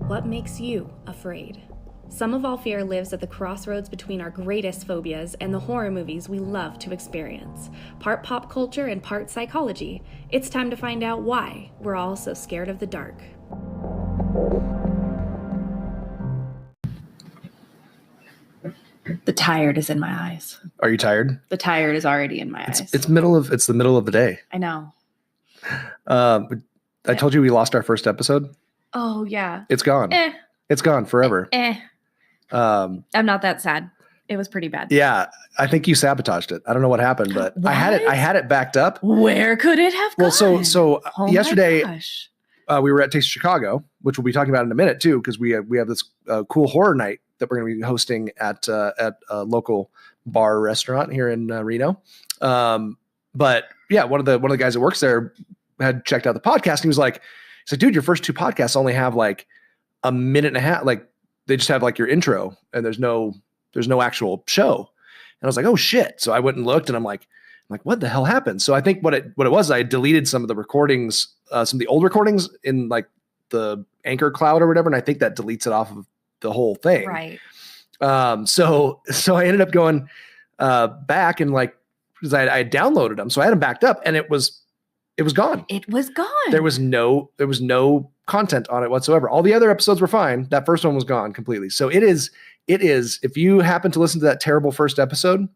What makes you afraid? Some of all fear lives at the crossroads between our greatest phobias and the horror movies we love to experience. Part pop culture and part psychology. It's time to find out why we're all so scared of the dark. The tired is in my eyes. Are you tired? The tired is already in my eyes. It's the middle of the day. I know. I told you we lost our first episode. Oh yeah. It's gone. It's gone forever. I'm not that sad. It was pretty bad. Yeah, I think you sabotaged it. I don't know what happened, but What? I had it backed up. Where could it have gone? Well, so Oh yesterday my gosh. we were at Taste of Chicago, which we'll be talking about in a minute too, because we have this cool horror night that we're going to be hosting at a local bar restaurant here in Reno. But yeah, one of the guys that works there had checked out the podcast and he was like, dude, your first two podcasts only have like a minute and a half. Like they just have like your intro and there's no actual show. And I was like, oh shit. So I went and looked and I'm like, what the hell happened? So I think what it was, I deleted some of the recordings, some of the old recordings in like the Anchor cloud or whatever. And I think that deletes it off of the whole thing. Right. So I ended up going back and like, because I had downloaded them. So I had them backed up and it was gone. It was gone. There was no content on it whatsoever. All the other episodes were fine. That first one was gone completely. So it is, if you happen to listen to that terrible first episode,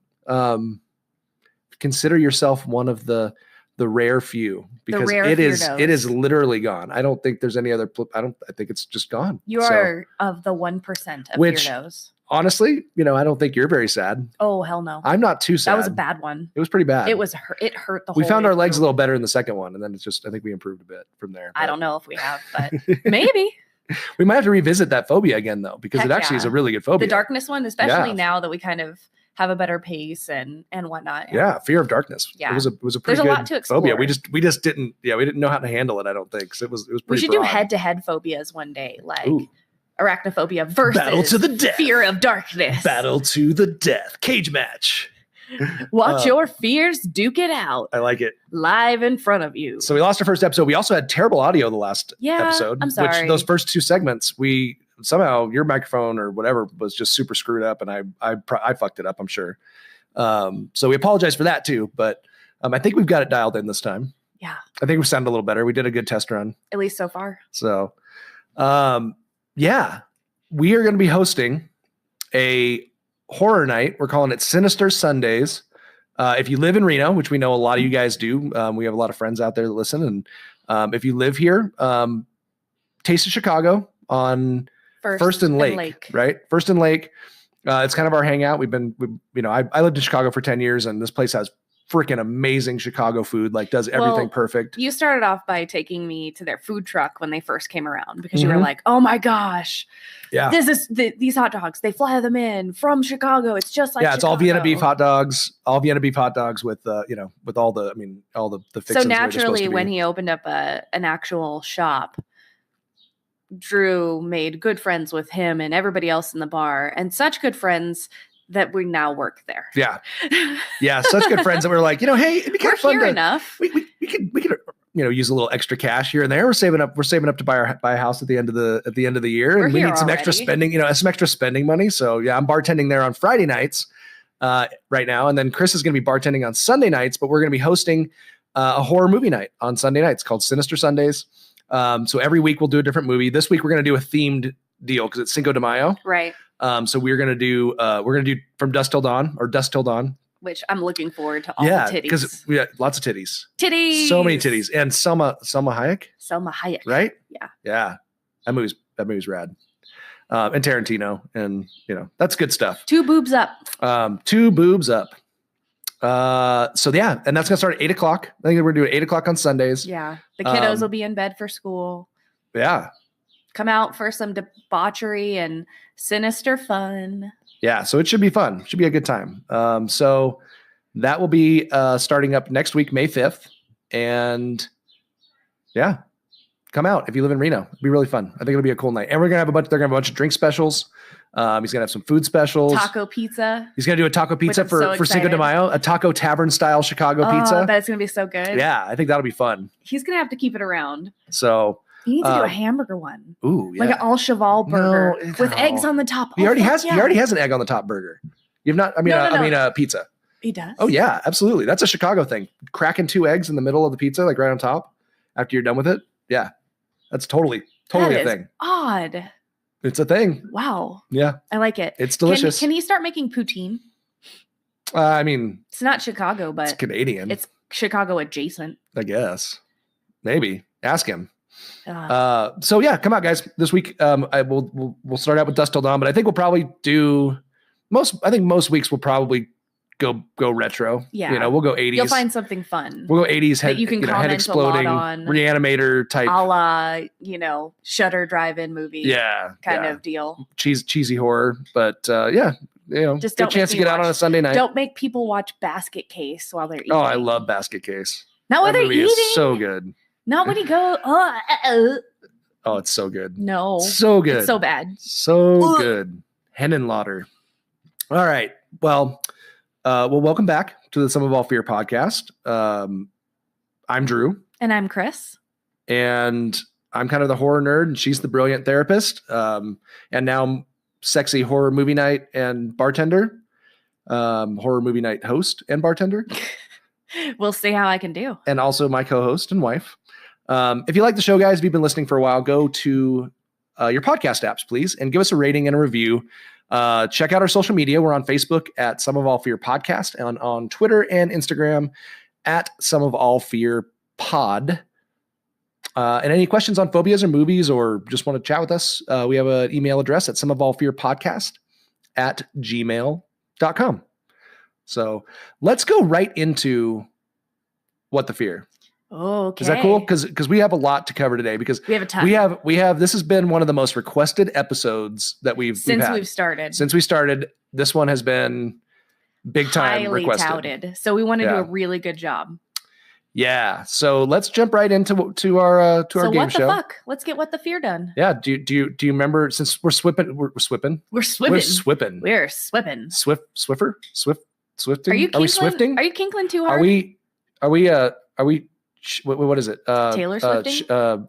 consider yourself one of the rare few, because it is literally gone. I don't think there's any other, I think it's just gone. You are of the 1% of weirdos. Honestly, I don't think you're very sad. Oh, hell no. I'm not too sad. That was a bad one. It was pretty bad. It hurt the whole We found way our legs through. a little better in the second one. And then I think we improved a bit from there. I don't know if we have, but maybe. We might have to revisit that phobia again though, because Heck it actually yeah. is a really good phobia. The darkness one, especially now that we kind of have a better pace and whatnot. Yeah. Fear of darkness. Yeah. It was a pretty There's good a lot to explore. phobia. We just didn't know how to handle it. I don't think. So it was pretty We should broad. do head-to-head phobias one day, like Ooh. arachnophobia versus Battle to the death. fear of darkness. Battle to the death. Cage match. Watch your fears duke it out I like it. live in front of you. So we lost our first episode. We also had terrible audio the last episode. I'm sorry. Which those first two segments, somehow your microphone or whatever was just super screwed up, and I fucked it up, I'm sure. So we apologize for that too, but I think we've got it dialed in this time. Yeah. I think we sound a little better. We did a good test run. At least so far. So, yeah, we are going to be hosting a horror night. We're calling it Sinister Sundays. If you live in Reno, which we know a lot of you guys do, we have a lot of friends out there that listen. And if you live here, Taste of Chicago on First and Lake, right? First and Lake. It's kind of our hangout. I lived in Chicago for 10 years and this place has freaking amazing Chicago food, like does everything perfect. You started off by taking me to their food truck when they first came around because you were like, oh my gosh, yeah, this is these hot dogs. They fly them in from Chicago. It's just like, it's all Vienna beef hot dogs, with, with all the fixings. So naturally when he opened up an actual shop, Drew made good friends with him and everybody else in the bar, and such good friends that we now work there. Yeah. Yeah. Such good friends that we're like, hey, it'd be kind of fun. Here enough. We could, use a little extra cash here and there. We're saving up to buy a house at the end of the year. And we need some extra spending, some extra spending money. So yeah, I'm bartending there on Friday nights right now. And then Chris is going to be bartending on Sunday nights, but we're going to be hosting a horror movie night on Sunday nights called Sinister Sundays. So every week we'll do a different movie. This week we're going to do a themed deal because it's Cinco de Mayo. Right. So we're gonna do From Dusk Till Dawn, which I'm looking forward to. All the titties, because we got lots of titties, so many titties, and Salma Hayek, right? Yeah. That movie's rad. And Tarantino, and that's good stuff. Two boobs up. So yeah, and that's gonna start at 8:00. I think we're doing 8:00 on Sundays. Yeah, the kiddos will be in bed for school. Yeah. Come out for some debauchery and sinister fun. Yeah, so it should be fun. Should be a good time. So that will be starting up next week, May 5th. And yeah, come out if you live in Reno. It'll be really fun. I think it'll be a cool night. And they're gonna have a bunch of drink specials. He's gonna have some food specials. Taco pizza. He's gonna do a taco pizza for Cinco de Mayo, a taco tavern style Chicago pizza. That's gonna be so good. Yeah, I think that'll be fun. He's gonna have to keep it around. So You need to do a hamburger one. Ooh, yeah. Like an all cheval burger with eggs on the top. He already has an egg on the top burger. You've not, I mean, pizza. He does? Oh, yeah, absolutely. That's a Chicago thing. Cracking 2 eggs in the middle of the pizza, like right on top after you're done with it. Yeah. That's totally a thing. Odd. It's a thing. Wow. Yeah. I like it. It's delicious. Can he start making poutine? I mean, it's not Chicago, but it's Canadian. It's Chicago adjacent. I guess. Maybe. Ask him. So yeah, come out, guys. This week, we'll start out with Dusk Till Dawn, but I think we'll probably do most weeks we'll probably go retro. Yeah. We'll go 80s. You'll find something fun. We'll go 80s head, you can head exploding, on, Reanimator type. A la, Shutter drive-in movie. Yeah. Kind of deal. Cheesy horror. But yeah. Just get a chance to get out on a Sunday night. Don't make people watch Basket Case while they're eating. Oh, I love Basket Case. Not while they're eating. It's so good. Not when you go, Oh, it's so good. No. So good. It's so bad. So good. Henenlotter. All right. Well, welcome back to the Some of All Fear podcast. I'm Drew. And I'm Chris. And I'm kind of the horror nerd, and she's the brilliant therapist. And now sexy horror movie night and bartender. Horror movie night host and bartender. We'll see how I can do. And also my co-host and wife. If you like the show, guys, if you've been listening for a while, go to your podcast apps, please, and give us a rating and a review. Check out our social media. We're on Facebook at Some of All Fear Podcast, and on Twitter and Instagram at Some of All Fear Pod. And any questions on phobias or movies, or just want to chat with us, we have an email address at someofallfearpodcast@gmail.com. So let's go right into What the Fear. Okay. Is that cool? Because we have a lot to cover today. Because we have a ton. We have. This has been one of the most requested episodes that we've started. Since we started, this one has been big time highly requested. Touted. So we want to do a really good job. Yeah. So let's jump right into our game show. So what the fuck? Let's get What the Fear done. Yeah. Do you remember? Since we're swipping. Swifting. Swifting. Are you swifting? Are you kinkling too hard? Are we what is it? Taylor Swifting?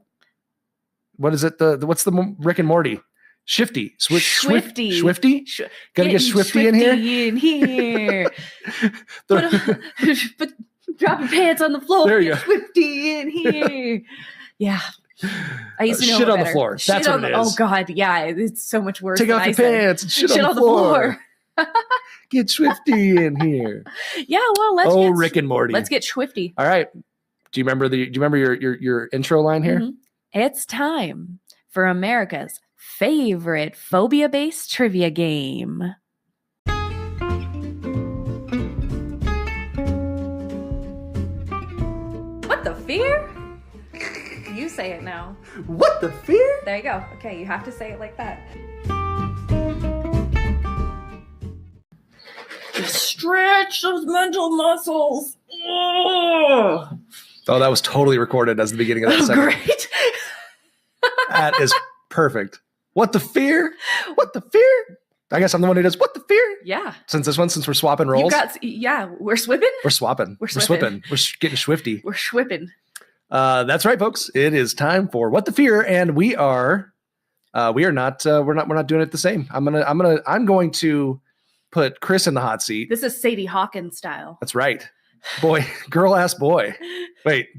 What is it? What's the Rick and Morty? Swifty. Swifty. Gotta get Swifty in here. Put drop your pants on the floor. There you go. Swifty in here. Yeah. I used to know shit on the floor. That's what it is. Oh God, yeah. It's so much worse. Take off your pants and shit on the floor. Get Swifty in here. Yeah, well, let's get Rick and Morty. Let's get Swifty. All right. Do you remember your intro line here? Mm-hmm. It's time for America's favorite phobia-based trivia game. What the fear? You say it now. What the fear? There you go. Okay, you have to say it like that. Stretch those mental muscles. Ugh. Oh, that was totally recorded as the beginning of that segment. Great. That is perfect. What the fear? What the fear? I guess I'm the one who does what the fear? Yeah. Since we're swapping roles. We're swipping? We're swapping. We're swipping. We're getting swifty. We're schwipping. That's right, folks. It is time for What the Fear, and we're not doing it the same. I'm going to put Chris in the hot seat. This is Sadie Hawkins style. That's right. Boy, girl ass boy. Wait.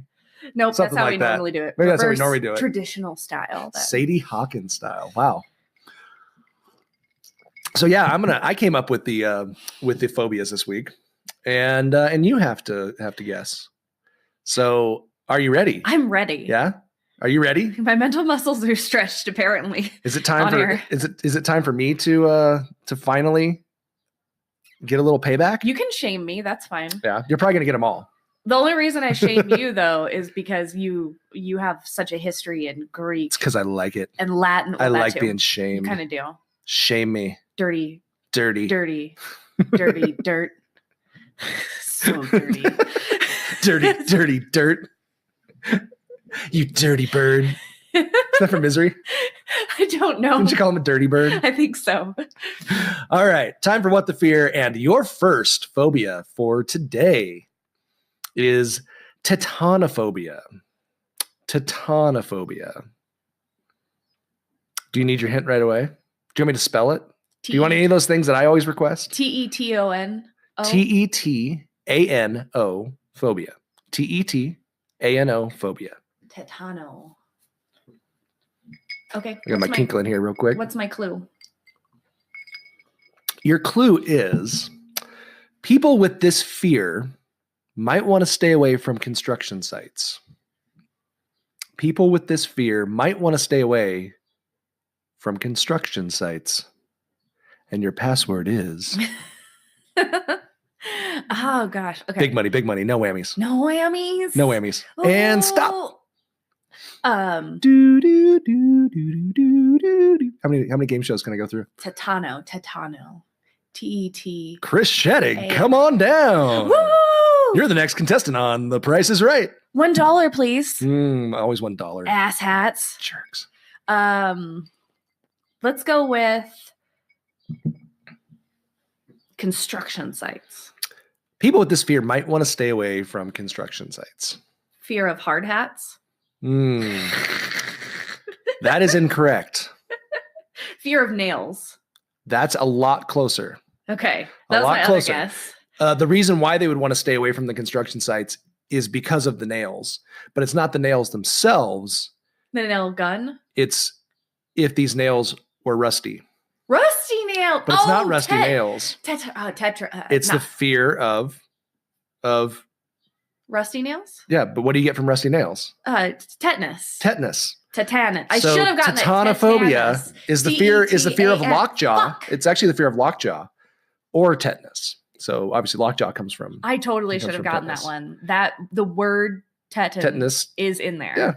Nope, that's how we normally do it. Maybe that's how we normally do it. Traditional style. Sadie Hawkins style. Wow. So yeah, I came up with the phobias this week, and you have to guess. So are you ready? I'm ready. Yeah. Are you ready? My mental muscles are stretched. Apparently. Is it time is it time for me to finally get a little payback? You can shame me. That's fine. Yeah, you're probably gonna get them all. The only reason I shame you though is because you have such a history in Greek. It's because I like it. And Latin. I like being shamed. You kind of do. Shame me. Dirty. Dirt. So dirty. dirty dirt. You dirty bird. Is that from Misery? I don't know. Didn't you call him a dirty bird? I think so. All right. Time for What the Fear. And your first phobia for today is tetanophobia. Tetanophobia. Do you need your hint right away? Do you want me to spell it? Do you want any of those things that I always request? Tetano. Tetano phobia. Tetano phobia. Tetano. Okay. I got my kinkle in here real quick. What's my clue? Your clue is people with this fear might want to stay away from construction sites. People with this fear might want to stay away from construction sites. And your password is... Oh, gosh. Okay. Big money. No whammies. No whammies? No whammies. Oh. And stop. How many game shows can I go through? Tetano. T-E-T. Chris Sheddig, come on down. Woo! You're the next contestant on The Price is Right. $1, please. Always $1. Ass hats. Jerks. Let's go with construction sites. People with this fear might want to stay away from construction sites. Fear of hard hats. That is incorrect. Fear of nails. That's a lot closer. Okay. That's my other guess. The reason why they would want to stay away from the construction sites is because of the nails, but it's not the nails themselves. The nail gun? It's if these nails were rusty. Rusty nail. But it's not rusty nails. It's the fear of rusty nails? Yeah, but what do you get from rusty nails? Tetanus. Tetanus. Tetanus. I should have gotten tetanophobia is the fear of lockjaw. Fuck. It's actually the fear of lockjaw or tetanus. So obviously lockjaw comes from. I totally should have gotten tetanus. that one. That the word tetanus is in there. Yeah,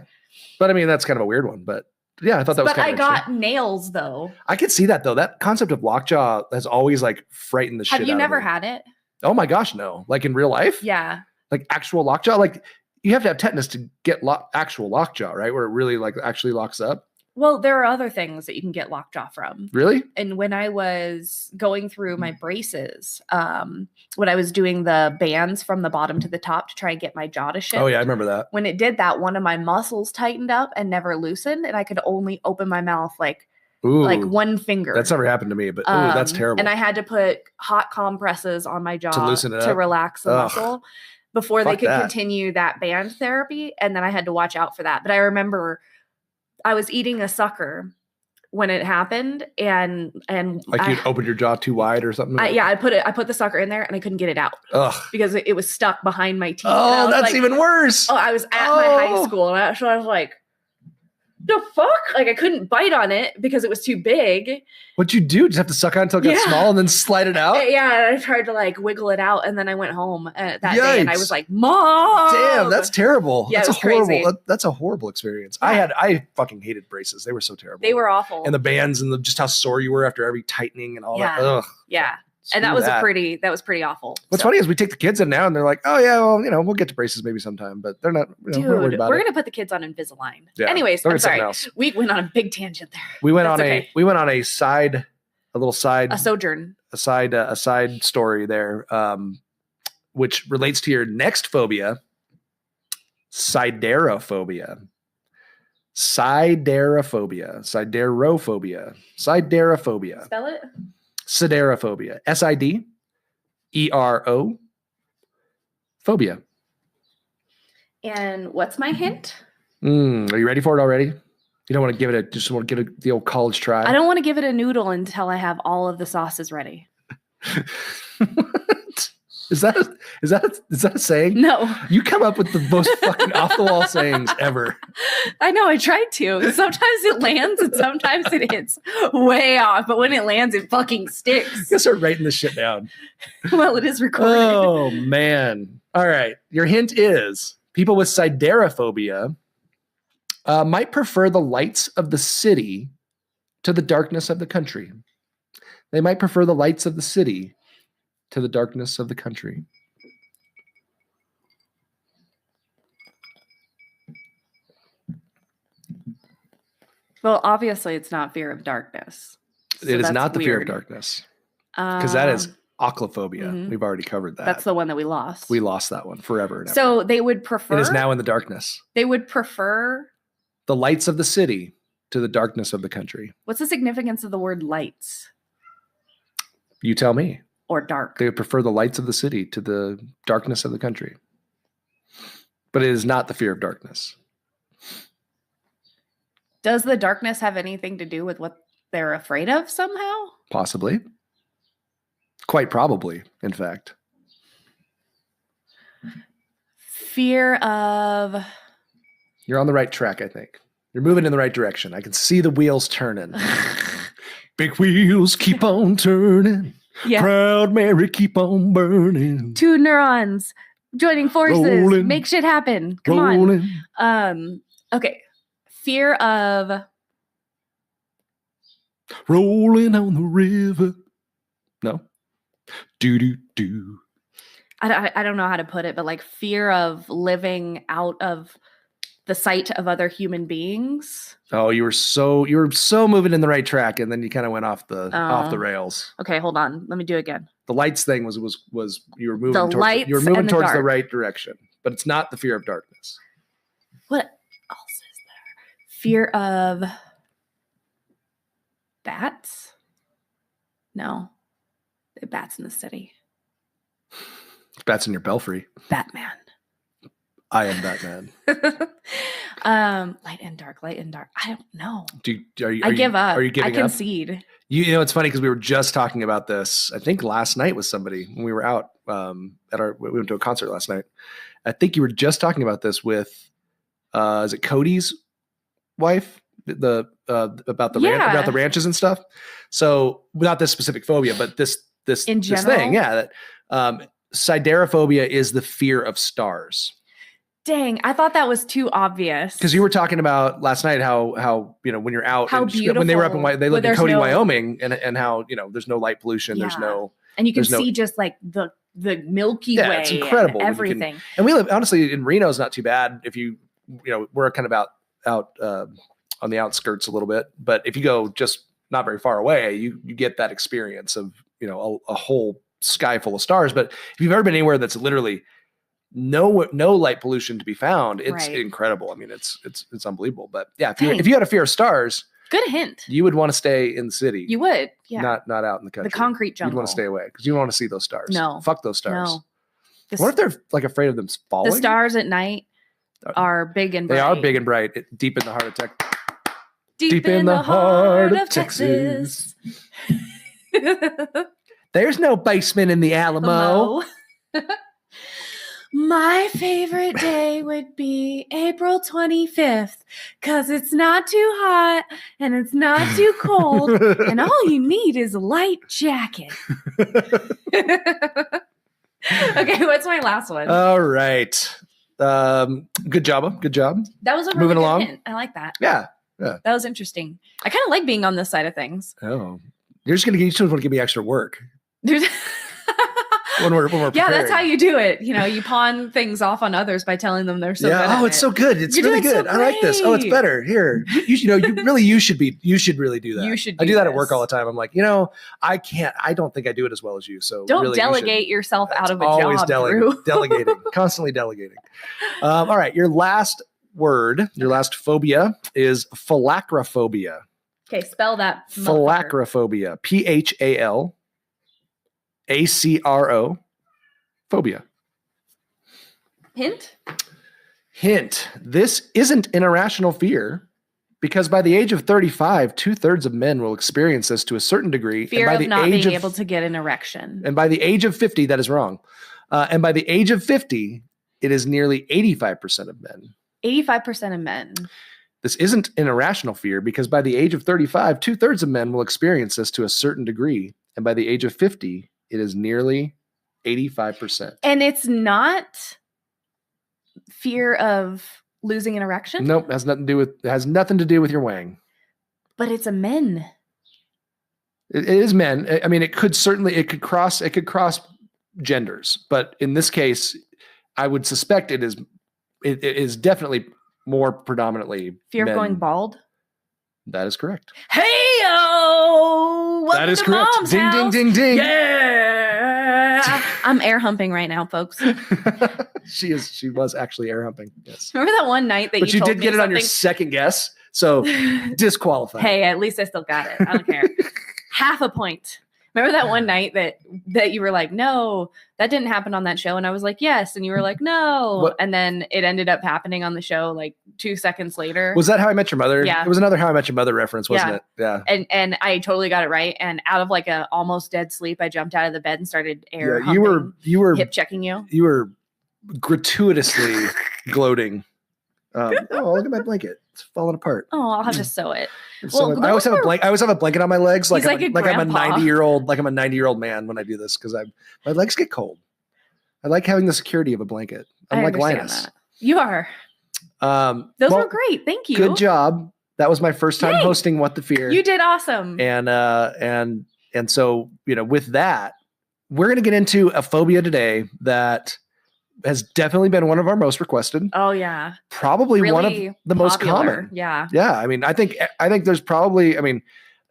but I mean that's kind of a weird one. But yeah, I thought that was. But kind of I got nails though. I could see that though. That concept of lockjaw has always like frightened the shit out of me. Have you never had it? Oh my gosh, no! Like in real life? Yeah. Like actual lockjaw, like. You have to have tetanus to get actual lockjaw, right? Where it really like actually locks up. Well, there are other things that you can get lockjaw from. Really? And when I was going through my braces, when I was doing the bands from the bottom to the top to try and get my jaw to shift. Oh yeah, I remember that. When it did that, one of my muscles tightened up and never loosened, and I could only open my mouth like one finger. That's never happened to me, but that's terrible. And I had to put hot compresses on my jaw to loosen it to relax the muscle. Before they could that. continue that band therapy. And then I had to watch out for that. But I remember I was eating a sucker when it happened. And like you'd opened your jaw too wide or something? I put the sucker in there and I couldn't get it out. Ugh. Because it was stuck behind my teeth. Oh, that's even worse. Oh, I was at my high school. And so I was like, the fuck? Like I couldn't bite on it because it was too big. What'd you do? Just have to suck on until it got small and then slide it out? Yeah, and I tried to like wiggle it out, and then I went home that day, and I was like, "Mom, damn, that's terrible. Yeah, that's horrible. Crazy. That's a horrible experience. Yeah. I fucking hated braces. They were so terrible. They were awful. And the bands and just how sore you were after every tightening and all that. Ugh. Yeah. And that was pretty awful. What's funny is we take the kids in now and they're like, oh yeah, well, we'll get to braces maybe sometime, but they're not, Dude, we're going to put the kids on Invisalign. Yeah. Anyways, I'm sorry. We went on a big tangent there. We went on a side story there, which relates to your next phobia, siderophobia. Siderophobia. Spell it. Siderophobia. SIDERO phobia. And what's my hint? Are you ready for it already? You don't want to give it just want to give it the old college try. I don't want to give it a noodle until I have all of the sauces ready. What? Is that a saying? No. You come up with the most fucking off the wall sayings ever. I know, I tried to. Sometimes it lands and sometimes it hits way off, but when it lands, it fucking sticks. You gotta start writing this shit down. Well, it is recorded. Oh man. All right. Your hint is people with siderophobia might prefer the lights of the city to the darkness of the country. They might prefer the lights of the city to the darkness of the country. Well, obviously, it's not fear of darkness. So it is not the fear of darkness. Because that is arachnophobia. Mm-hmm. We've already covered that. That's the one that we lost. We lost that one forever and ever. So they would prefer... It is now in the darkness. They would prefer... the lights of the city to the darkness of the country. What's the significance of the word lights? You tell me. Or dark. They would prefer the lights of the city to the darkness of the country. But it is not the fear of darkness. Does the darkness have anything to do with what they're afraid of somehow? Possibly. Quite probably, in fact. Fear of... You're on the right track, I think. You're moving in the right direction. I can see the wheels turning. Big wheels keep on turning. Yeah. Proud Mary keep on burning. 2 neurons joining forces. Rolling, make shit happen. Come rolling. On. Okay. Fear of... Rolling on the river. No. Do. I don't know how to put it, but like fear of living out of the sight of other human beings. Oh, you were so moving in the right track, and then you kind of went off the rails. Okay, hold on. Let me do it again. The lights thing was you were moving towards the right direction, but it's not the fear of darkness. What else is there? Fear of bats? No. Bats in the city. Bats in your belfry. Batman. I am Batman. Light and dark. I don't know. I give up. Are you giving up? I concede. You know, it's funny because we were just talking about this, I think last night with somebody when we were out we went to a concert last night. I think you were just talking about this with is it Cody's wife? About the ranches and stuff. So not this specific phobia, but this in general? This thing, yeah. That siderophobia is the fear of stars. Dang, I thought that was too obvious. Because you were talking about last night how when you're out, how beautiful when they were up in they lived in Cody, Wyoming, and how there's no light pollution, there's no, and you can see just like the Milky Way. It's incredible. And everything. And we live honestly in Reno is not too bad if we're kind of out on the outskirts a little bit, but if you go just not very far away, you get that experience of a whole sky full of stars. But if you've ever been anywhere that's literally no light pollution to be found, it's incredible. I mean, it's unbelievable. But yeah, if you had a fear of stars, good hint, you would want to stay in the city. You would, yeah, not out in the country, the concrete jungle. You'd want to stay away because you don't want to see those stars. No, fuck those stars. No, what if they're like afraid of them falling? The stars at night are big and bright. They are big and bright, deep in the heart of Texas. Deep in the heart of Texas. There's no basement in the Alamo. My favorite day would be April 25th because it's not too hot and it's not too cold and all you need is a light jacket. Okay, what's my last one? All right. Good job. That was a really moving good along. Hint. I like that. Yeah. That was interesting. I kind of like being on this side of things. Oh, you just want to give me extra work. When we're preparing. That's how you do it. You pawn things off on others by telling them they're so good. Oh, it's so good. It's really good. So I like this. Oh, it's better. Here, you should really do that. You should. I do that at work all the time. I'm like, I can't. I don't think I do it as well as you. So don't really, delegate yourself out of a always job. Delegating, constantly delegating. All right, your last word, your last phobia is phylacrophobia. Okay, spell that. Phylacrophobia. PHALACRO phobia. Hint. This isn't an irrational fear because by the age of 35, 2/3 of men will experience this to a certain degree. Fear of not being able to get an erection. And by the age of 50, that is wrong. And by the age of 50, it is nearly 85% of men. 85% of men. This isn't an irrational fear because by the age of 35, 2/3 of men will experience this to a certain degree. And by the age of 50, it is nearly 85%. And it's not fear of losing an erection? Nope, has nothing to do with your wang. But it's a men. It is men. I mean, it could cross genders, but in this case, I would suspect it is definitely more predominantly fear men. Of going bald. That is correct. Hey-o! That is correct. Ding, house. Ding, ding, ding. Yeah! I'm air humping right now, folks. She was actually air humping. Yes. Remember that one night that you did get it on your second guess. So disqualified. Hey, at least I still got it. I don't care. Half a point. Remember that one night that you were like, no, that didn't happen on that show. And I was like, yes. And you were like, no. What? And then it ended up happening on the show like 2 seconds later. Was that How I Met Your Mother? Yeah. It was another How I Met Your Mother reference, wasn't it? Yeah. And I totally got it right. And out of like a almost dead sleep, I jumped out of the bed and started air humping, you were hip checking you. You were gratuitously gloating. Oh, look at my blanket. It's falling apart. Oh, I'll have to sew it. I always have a blanket on my legs, like I'm a grandpa. 90-year-old man when I do this, because my legs get cold. I like having the security of a blanket. I'm like Linus. That. You are. Those were great. Thank you. Good job. That was my first time hosting What the Fear. You did awesome. And so, with that, we're going to get into a phobia today that has definitely been one of our most requested. Oh yeah. Probably really one of the most common. Yeah. Yeah. I mean, I think there's probably,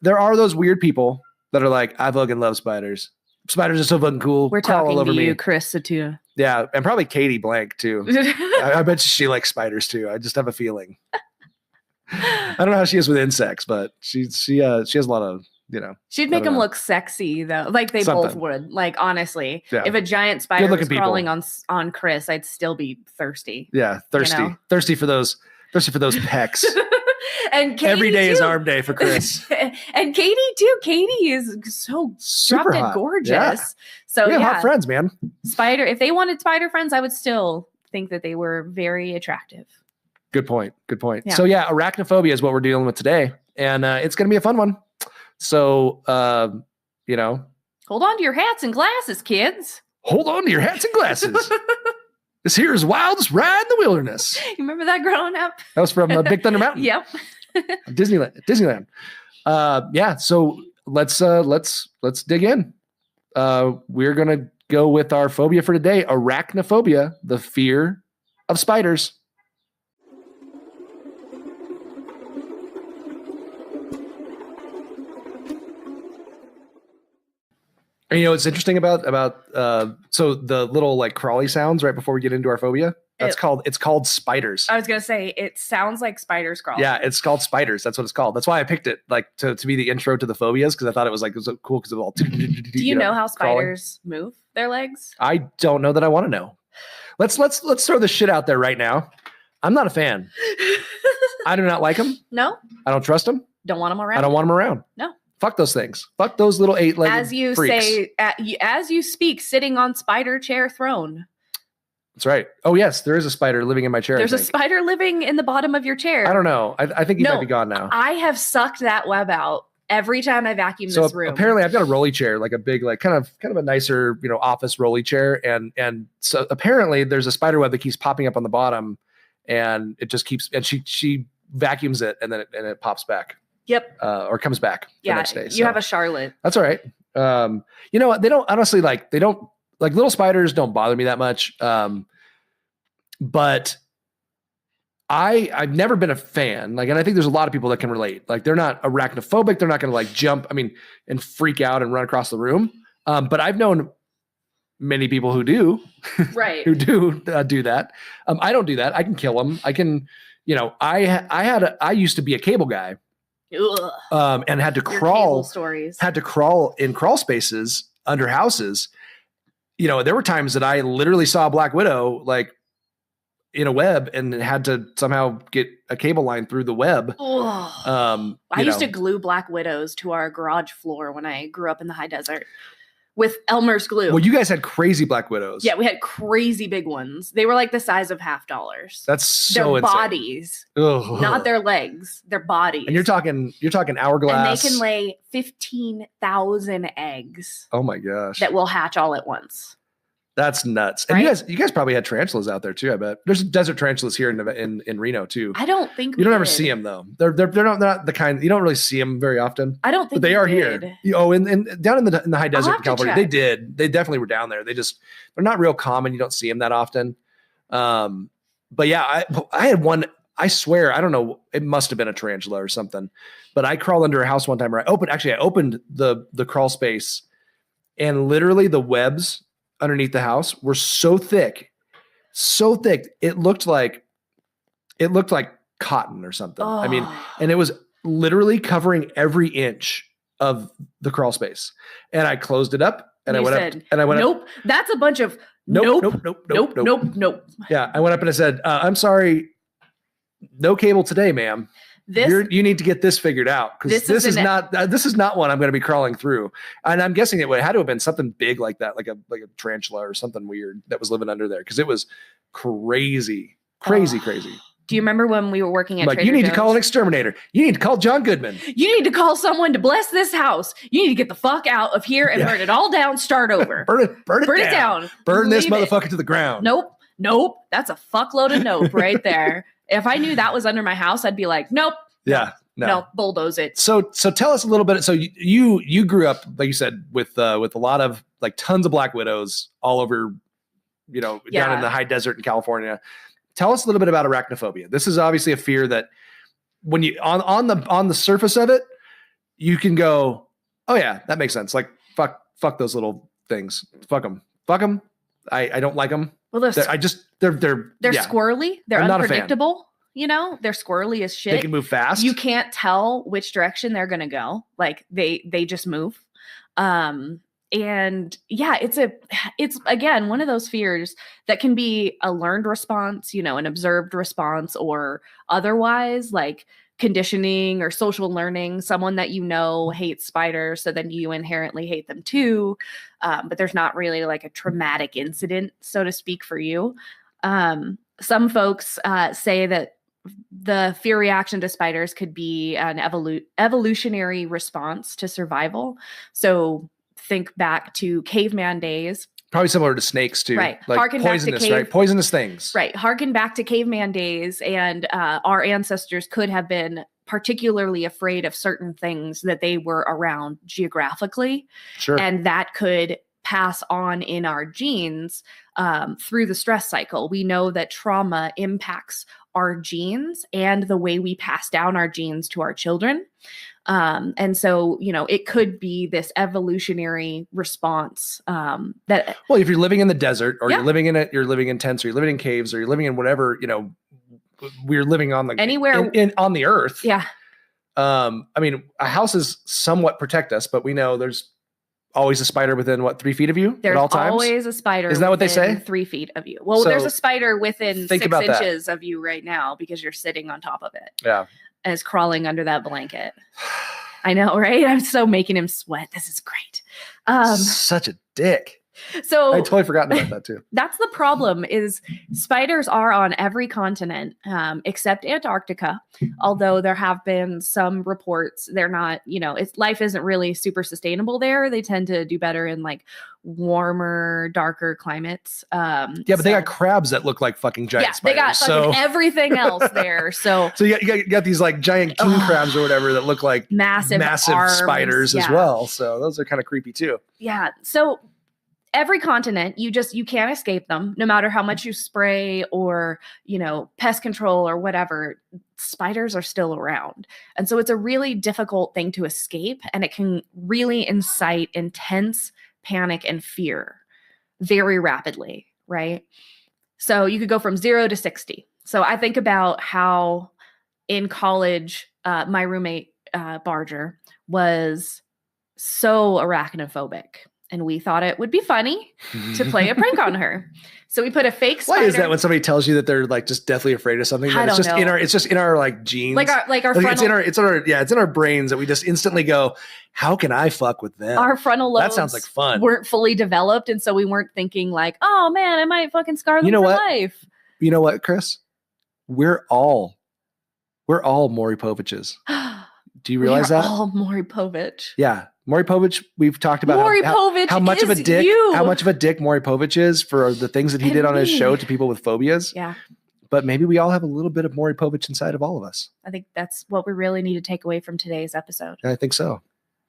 there are those weird people that are like, I fucking love spiders. Spiders are so fucking cool. We're talking to you, Chris Satua. Yeah. And probably Katie Blank too. I bet she likes spiders too. I just have a feeling. I don't know how she is with insects, but she has a lot of, she'd make them look sexy though, like they both would. Like honestly, if a giant spider was crawling on Chris, I'd still be thirsty. Yeah, thirsty for those pecs. And Katie every day too. Is arm day for Chris. And Katie too. Katie is so super hot. Gorgeous. Yeah. So we have hot friends, man. If they wanted spider friends, I would still think that they were very attractive. Good point. Yeah. So arachnophobia is what we're dealing with today, and it's going to be a fun one. So, hold on to your hats and glasses, kids. Hold on to your hats and glasses. This here is Wildest Ride in the Wilderness. You remember that growing up? That was from Big Thunder Mountain. Yep. Disneyland. So let's dig in. We're going to go with our phobia for today. Arachnophobia, the fear of spiders. And it's interesting about so the little like crawly sounds right before we get into our phobia. It's called spiders. I was gonna say it sounds like spiders crawling. Yeah, it's called spiders. That's what it's called. That's why I picked it like to be the intro to the phobias, because I thought it was cool because of all. Do you know how spiders move their legs? I don't know that I want to know. Let's throw this shit out there right now. I'm not a fan. I do not like them. No. I don't trust them. Don't want them around. I don't want them around. No. Fuck those things. Fuck those little 8-legged As you freaks. say, as you speak, sitting on spider chair throne. That's right. Oh, yes. There is a spider living in my chair. There's a spider living in the bottom of your chair. I don't know. I think he might be gone now. I have sucked that web out every time I vacuum this room. Apparently I've got a rolly chair, like a big, like kind of a nicer, office rolly chair. And so apparently there's a spider web that keeps popping up on the bottom, and it just keeps, and she vacuums it, and then it pops back. Yep. Or comes back the next day. You have a Charlotte. That's all right. You know what? They don't honestly little spiders don't bother me that much. But I've never been a fan. And I think there's a lot of people that can relate. Like, they're not arachnophobic. They're not going to jump, and freak out and run across the room. But I've known many people who do, right? who do that. I don't do that. I can kill them. I can, I used to be a cable guy. And had to crawl in crawl spaces under houses. There were times that I literally saw a black widow in a web and had to somehow get a cable line through the web. I used to glue black widows to our garage floor when I grew up in the high desert with Elmer's glue. Well, you guys had crazy black widows. Yeah, we had crazy big ones. They were like the size of $50. That's so their insane. Bodies, Ugh. not their legs, their bodies. And you're talking hourglass. And they can lay 15,000 eggs. Oh my gosh. That will hatch all at once. That's nuts. And you guys probably had tarantulas out there too, I bet. There's desert tarantulas here in Reno too. I don't think you don't ever see them though. They're not the kind, you don't really see them very often. I don't think but they are here. And down in the high desert in California, they definitely were down there. They're not real common. You don't see them that often. But yeah, I had one, I swear, I don't know, it must have been a tarantula or something, but I crawled under a house one time where I opened the crawl space, and literally the webs underneath the house were so thick. It looked like cotton or something. Oh. I mean, and it was literally covering every inch of the crawl space. And I closed it up and I went up and I went nope, that's a bunch of nope. Yeah. I went up and I said, I'm sorry, no cable today, ma'am. You need to get this figured out because this is not one I'm going to be crawling through. And I'm guessing it had to have been something big like that, like a tarantula or something weird that was living under there because it was crazy. Do you remember when we were working at Trader you need Joe's? To call an exterminator. You need to call John Goodman. You need to call someone to bless this house. You need to get the fuck out of here and burn it all down. Start over. burn it down. Burn this motherfucker to the ground. Nope. That's a fuckload of nope right there. If I knew that was under my house, I'd be like, nope. Yeah. No, bulldoze it. So tell us a little bit. So you grew up, like you said, with a lot of like tons of black widows all over, down in the high desert in California. Tell us a little bit about arachnophobia. This is obviously a fear that when you on the surface of it, you can go, oh yeah, that makes sense. Like fuck those little things. Fuck them. I don't like them. Well, they're squirrely. They're unpredictable. They're squirrely as shit. They can move fast. You can't tell which direction they're gonna go. Like they just move. And yeah, it's again one of those fears that can be a learned response, an observed response, or otherwise like conditioning or social learning. Someone that hates spiders, so then you inherently hate them too. But there's not really like a traumatic incident, so to speak, for you. Some folks say that the fear reaction to spiders could be an evolutionary response to survival. So think back to caveman days. Probably similar to snakes too. Right. Like poisonous, right? Poisonous things. Right. Harken back to caveman days. And our ancestors could have been particularly afraid of certain things that they were around geographically. Sure. And that could pass on in our genes through the stress cycle. We know that trauma impacts our genes and the way we pass down our genes to our children. And so, it could be this evolutionary response that. Well, if you're living in the desert or you're living in tents or you're living in caves or you're living in whatever, we're living on anywhere on the earth. Yeah. I mean, houses somewhat protect us, but we know there's always a spider within 3 feet of you at all times? There's always a spider. Isn't that what they say? 3 feet of you. Well, there's a spider within 6 inches of you right now because you're sitting on top of it. Yeah. And it's crawling under that blanket. I know, right? I'm so making him sweat. This is great. Such a dick. So I totally forgotten about that too. That's the problem is spiders are on every continent except Antarctica. Although there have been some reports, they're not, life isn't really super sustainable there. They tend to do better in like warmer, darker climates. But they got crabs that look like fucking giant spiders. They got fucking everything else there. So you got these like giant king crabs or whatever that look like massive arms, spiders as well. So those are kind of creepy too. Yeah. So every continent, you can't escape them, no matter how much you spray or, pest control or whatever, spiders are still around. And so it's a really difficult thing to escape, and it can really incite intense panic and fear very rapidly, right? So you could go from 0 to 60. So I think about how in college, my roommate, Barger, was so arachnophobic. And we thought it would be funny to play a prank on her. So we put a fake spider. Why is that when somebody tells you that they're like just deathly afraid of something? I don't know. It's just in our like genes. Like our frontal. It's in our brains that we just instantly go, how can I fuck with them? Our frontal lobes. That sounds like fun. Weren't fully developed. And so we weren't thinking like, oh man, I might fucking scar them for life. You know what, Chris? We're all Maury Poviches. Do you realize that? All Maury Povich. Yeah. Maury Povich, we've talked about how much of a dick Maury Povich is for the things that he did on his show to people with phobias. Yeah. But maybe we all have a little bit of Maury Povich inside of all of us. I think that's what we really need to take away from today's episode. I think so.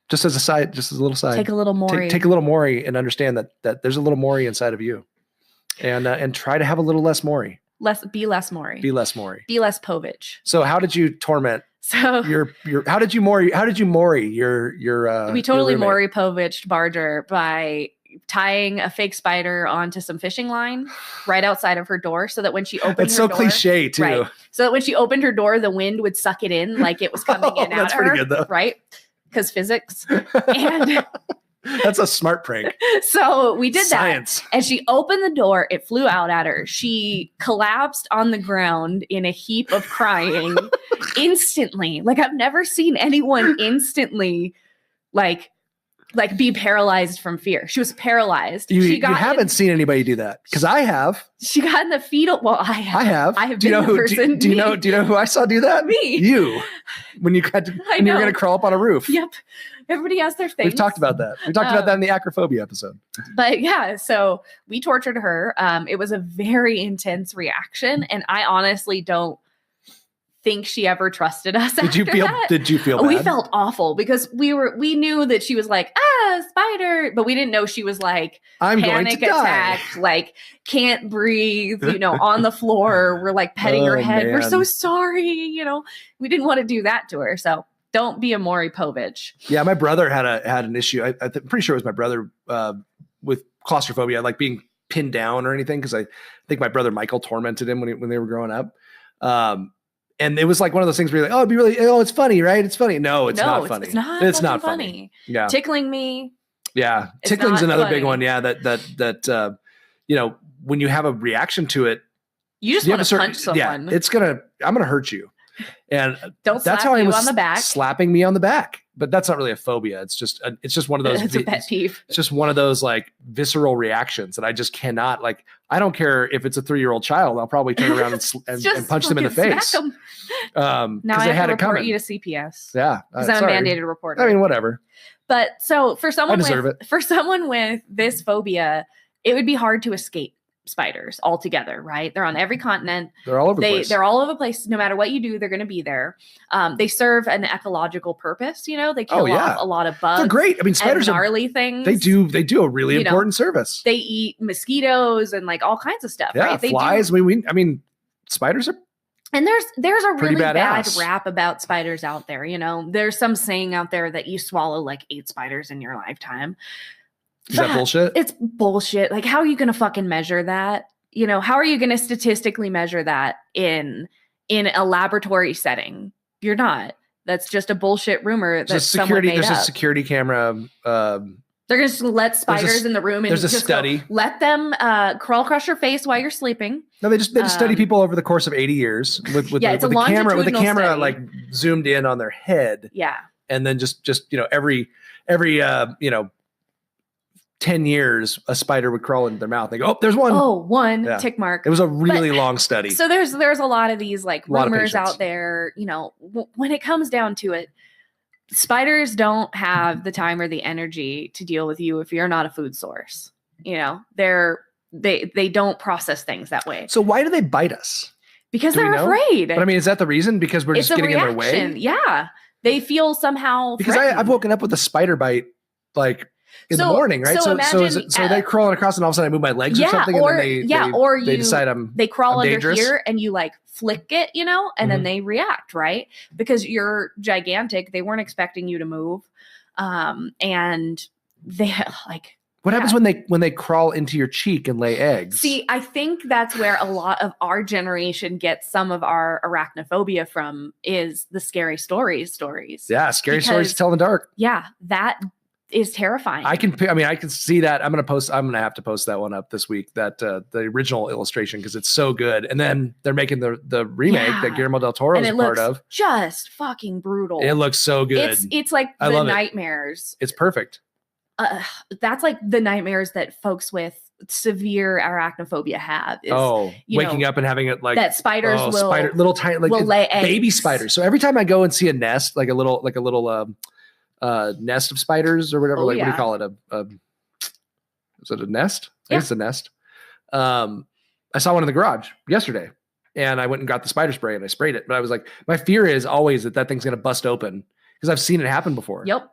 Just as a little side. Take a little Maury. Take a little Maury and understand that there's a little Maury inside of you. And try to have a little less Maury. Be less Maury. Be less Maury. Be less Povich. So how did you torment how did you Maury your we totally your Maury Povich Barger by tying a fake spider onto some fishing line right outside of her door so that when she opened That's her so door, cliche too. right, so that when she opened her door, the wind would suck it in like it was coming in That's at pretty her, good though. right? Because physics. And that's a smart prank. So we did Science. that. And she opened the door. It flew out at her. She collapsed on the ground in a heap of crying instantly. Like I've never seen anyone instantly like be paralyzed from fear. She was paralyzed. You haven't seen anybody do that because I have. She got in the fetal. Well, I have. I have been the person. Do you know who I saw do that? Me. You. When you were going to crawl up on a roof. Yep. Everybody has their things. We've talked about that. We talked about that in the Arachnophobia episode. But yeah, so we tortured her. It was a very intense reaction, and I honestly don't think she ever trusted us. Did you feel bad? We felt awful because we knew that she was like, spider, but we didn't know she was like panic attack, like can't breathe, on the floor. We're like petting her head. Man. We're so sorry, we didn't want to do that to her. So don't be a Maury Povich. Yeah, my brother had an issue. I'm pretty sure it was my brother with claustrophobia, like being pinned down or anything, because I think my brother Michael tormented him when they were growing up. And it was like one of those things where you're like, it'd be really, it's funny, right? It's funny. No, it's not funny. It's not funny. Yeah. Tickling me. Yeah. Tickling's another big one. Yeah. That when you have a reaction to it, you just want to punch someone. Yeah, I'm going to hurt you. And that's how I was on the back. Slapping me on the back. But that's not really a phobia. It's just one of those. It's a pet peeve. It's just one of those like visceral reactions that I just cannot like. I don't care if it's a 3-year-old child. I'll probably turn around and punch them in the face. Now I have to report you to CPS. Yeah, because I'm a mandated reporter. I mean, whatever. But so for someone with this phobia, it would be hard to escape spiders altogether, right? They're on every continent. They're all over the place. They're all over the place. No matter what you do, they're going to be there. They serve an ecological purpose. They kill off a lot of bugs. They're great. I mean, spiders are gnarly things. They do a really important service. They eat mosquitoes and like all kinds of stuff. Yeah, right? Flies. I mean, spiders are. And there's a really bad rap about spiders out there. There's some saying out there that you swallow like 8 spiders in your lifetime. Is that bullshit? It's bullshit. Like, how are you going to fucking measure that? How are you going to statistically measure that in a laboratory setting? You're not. That's just a bullshit rumor that someone made up. There's a security camera. They're going to let spiders in the room and there's a study. Let them crawl across your face while you're sleeping. No, they just study people over the course of 80 years with the camera like zoomed in on their head. Yeah, and then just every 10 years, a spider would crawl into their mouth. They go, oh, there's one. Oh, one tick mark. It was a really long study. So there's a lot of these like rumors out there. When it comes down to it, spiders don't have the time or the energy to deal with you if you're not a food source. They don't process things that way. So why do they bite us? Because they're afraid. But I mean, is that the reason? Because we're just getting in their way? Yeah. They feel somehow because I've woken up with a spider bite like in the morning, right? So they crawling across and all of a sudden I move my legs or something and then they decide they crawl under dangerous. Here and you like flick it, and then they react, right? Because you're gigantic. They weren't expecting you to move. And they like what happens when they crawl into your cheek and lay eggs? See, I think that's where a lot of our generation gets some of our arachnophobia from is the scary stories. Yeah, scary stories to tell in the dark. Yeah, that is terrifying. I can see that. I'm going to have to post that one up this week, that the original illustration, because it's so good. And then they're making the remake that Guillermo del Toro is a part of. Just fucking brutal. It looks so good. It's like the nightmares. It's perfect. That's like the nightmares that folks with severe arachnophobia have. Waking up and having it like that spiders little tiny will lay eggs. Baby spiders. So every time I go and see a nest, like a little nest of spiders or whatever, what do you call it? Is it a nest? I think it's a nest. I saw one in the garage yesterday and I went and got the spider spray and I sprayed it. But I was like, my fear is always that thing's going to bust open because I've seen it happen before. Yep.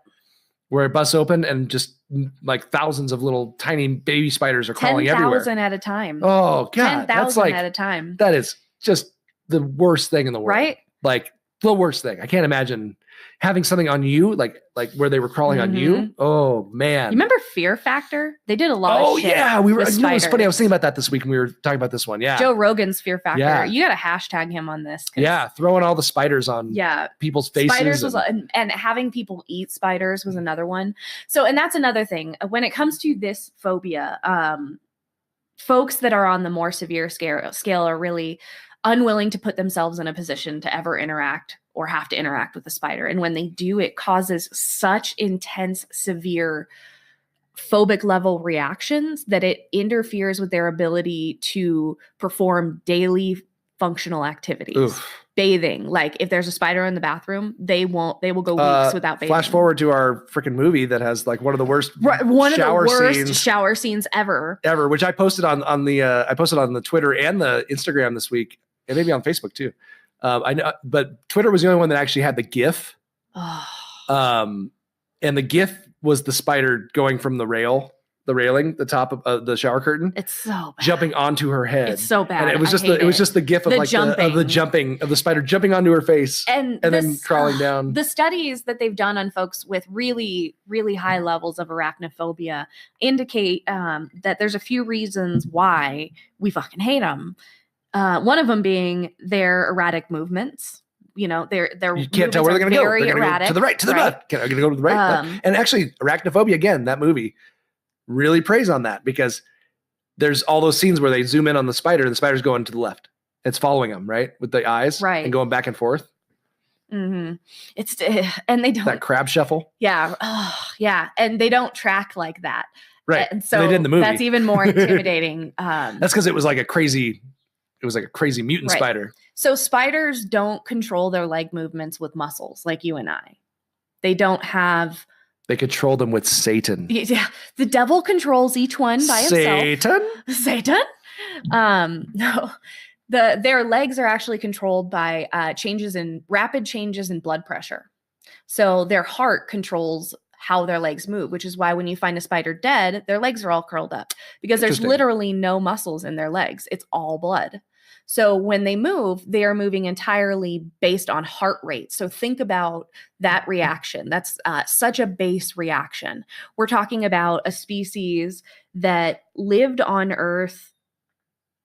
Where it busts open and just like thousands of little tiny baby spiders are crawling everywhere. 10,000 at a time. Oh God. 10,000 at a time. That is just the worst thing in the world. Right? Like the worst thing. I can't imagine having something on you, like where they were crawling on you. Oh man. You remember Fear Factor? They did a lot of shit. Oh yeah. We were, with you know, it was funny. I was thinking about that this week when we were talking about this one. Yeah. Joe Rogan's Fear Factor. Yeah. You got to hashtag him on this. Yeah. Throwing all the spiders on people's faces. Spiders and having people eat spiders was another one. So, and that's another thing when it comes to this phobia, folks that are on the more severe scale are really unwilling to put themselves in a position to ever interact or have to interact with a spider. And when they do, it causes such intense, severe phobic level reactions that it interferes with their ability to perform daily functional activities. Oof. Bathing. Like if there's a spider in the bathroom, they will go weeks without bathing. Flash forward to our freaking movie that has like one of the worst shower scenes ever, which I posted on the Twitter and the Instagram this week, and maybe on Facebook too. I know, but Twitter was the only one that actually had the GIF. And the GIF was the spider going from the railing, the top of the shower curtain. It's so bad. Jumping onto her head. It's so bad. And it was just the GIF of the spider jumping onto her face and then crawling down. The studies that they've done on folks with really, really high levels of arachnophobia indicate that there's a few reasons why we fucking hate them. One of them being their erratic movements. You know, they're you can't tell where they're going to go. They're going to go to the right, to the left. Are going to go to the right. And actually, Arachnophobia, again, that movie really preys on that because there's all those scenes where they zoom in on the spider and the spider's going to the left. It's following them, right? With the eyes and going back and forth. Mm-hmm. And they don't. That crab shuffle. Yeah. Oh, yeah. And they don't track like that. Right. And so they did in the movie. That's even more intimidating. That's because it was like a crazy mutant spider. So spiders don't control their leg movements with muscles like you and I. They don't have. They control them with Satan. Yeah. The devil controls each one by himself. Satan? No. Their legs are actually controlled by rapid changes in blood pressure. So their heart controls how their legs move, which is why when you find a spider dead, their legs are all curled up because there's literally no muscles in their legs. It's all blood. So when they move, they are moving entirely based on heart rate. So think about that reaction. That's such a base reaction. We're talking about a species that lived on Earth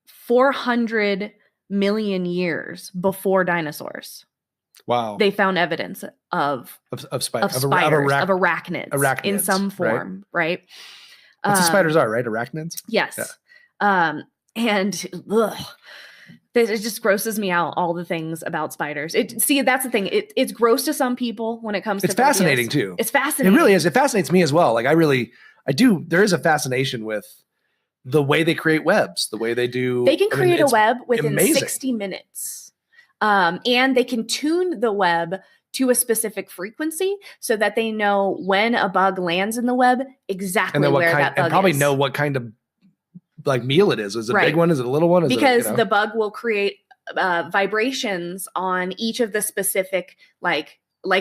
400 million years before dinosaurs. Wow. They found evidence of spiders, of arachnids in some form, right? That's what spiders are, right? Arachnids? Yes. Yeah. It just grosses me out, all the things about spiders. That's the thing. It's gross to some people when it comes to It's fascinating too. It's fascinating. It really is. It fascinates me as well. Like I do. There is a fascination with the way they create webs, the way they do. They can create a web within 60 minutes. And they can tune the web to a specific frequency so that they know when a bug lands in the web, exactly where that bug is. And probably know what kind of like meal it is. Is it a big one? Is it a little one? Because the bug will create vibrations on each of the specific, like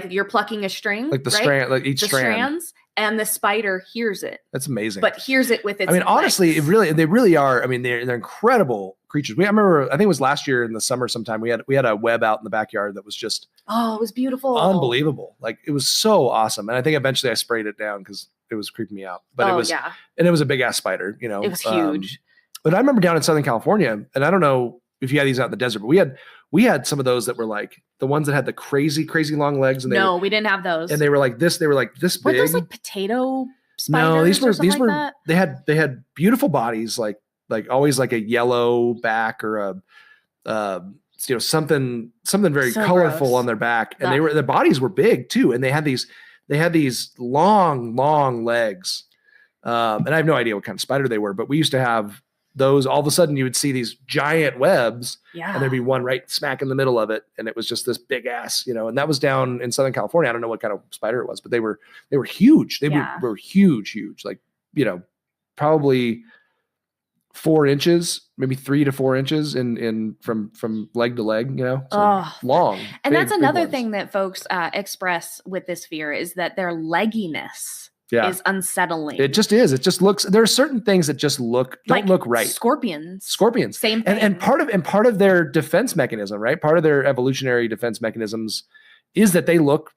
you're plucking a string. Like the strand, like each strand. Strands, and the spider hears it. That's amazing. But hears it with its honestly, they really are. I mean, they're incredible creatures. I remember, I think it was last year in the summer sometime, we had a web out in the backyard that was just it was beautiful. Unbelievable. Like it was so awesome. And I think eventually I sprayed it down because it was creeping me out. But and it was a big ass spider, you know. It was huge. But I remember down in Southern California, and I don't know if you had these out in the desert, but we had some of those that were like the ones that had the crazy long legs. And we didn't have those. And they were like this big. Were those like potato spiders? No, these were they had beautiful bodies, like always like a yellow back or something very colorful on their back. And their bodies were big too. And they had these long legs. And I have no idea what kind of spider they were, but we used to have those. All of a sudden you would see these giant webs and there'd be one right smack in the middle of it. And it was just this big ass, and that was down in Southern California. I don't know what kind of spider it was, but they were huge. They were huge, like, probably 4 inches, maybe 3 to 4 inches in from leg to leg, long. And that's another thing that folks express with this fear is that their legginess is unsettling. It just is. It just looks, there are certain things that just don't look right. Scorpions. Same thing. And part of their defense mechanism, right? Part of their evolutionary defense mechanisms is that they look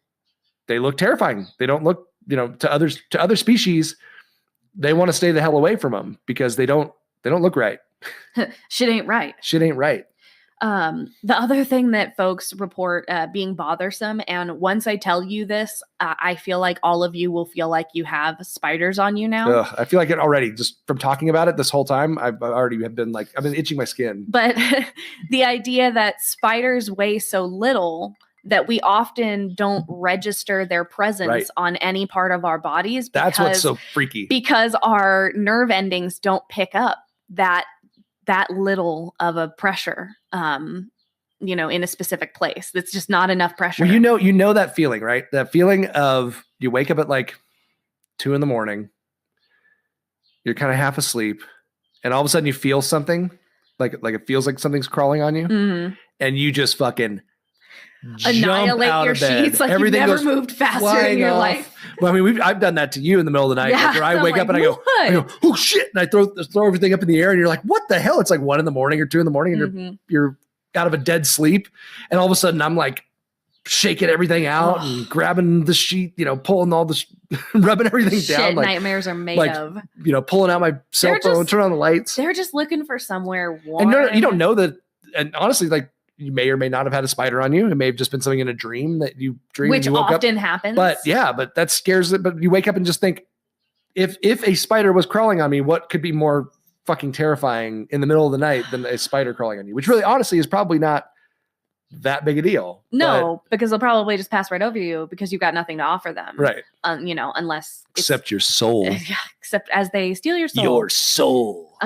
terrifying. They don't look, to other species, they want to stay the hell away from them because they don't look right. Shit ain't right. The other thing that folks report being bothersome, and once I tell you this, I feel like all of you will feel like you have spiders on you now. Ugh, I feel like it already, just from talking about it this whole time. I've been itching my skin. But the idea that spiders weigh so little that we often don't register their presence on any part of our bodies. That's what's so freaky. Because our nerve endings don't pick up that little of a pressure, in a specific place. That's just not enough pressure. Well, you know that feeling, right? That feeling of you wake up at like 2 a.m. You're kind of half asleep, and all of a sudden you feel something, like it feels like something's crawling on you, and you just fucking annihilate your sheets like everything you've never moved faster in your life. Well, I mean, I've done that to you in the middle of the night. Yeah, where I wake up and I go, oh shit, and I throw everything up in the air, and you're like, what the hell? It's like 1 a.m. or 2 a.m, and you're out of a dead sleep, and all of a sudden I'm like shaking everything out and grabbing the sheet, pulling all this, rubbing everything down. Like nightmares are made of. Pulling out my cell phone, turn on the lights. They're just looking for somewhere warm. And you don't know that. And honestly, like, you may or may not have had a spider on you. It may have just been something in a dream that you dreamed. Which and you woke often up. happens. But that scares it. But you wake up and just think, if a spider was crawling on me, what could be more fucking terrifying in the middle of the night than a spider crawling on you? Which really, honestly, is probably not that big a deal. No, because they'll probably just pass right over you because you've got nothing to offer them. Right. Unless except your soul. Yeah, except as they steal your soul. Your soul.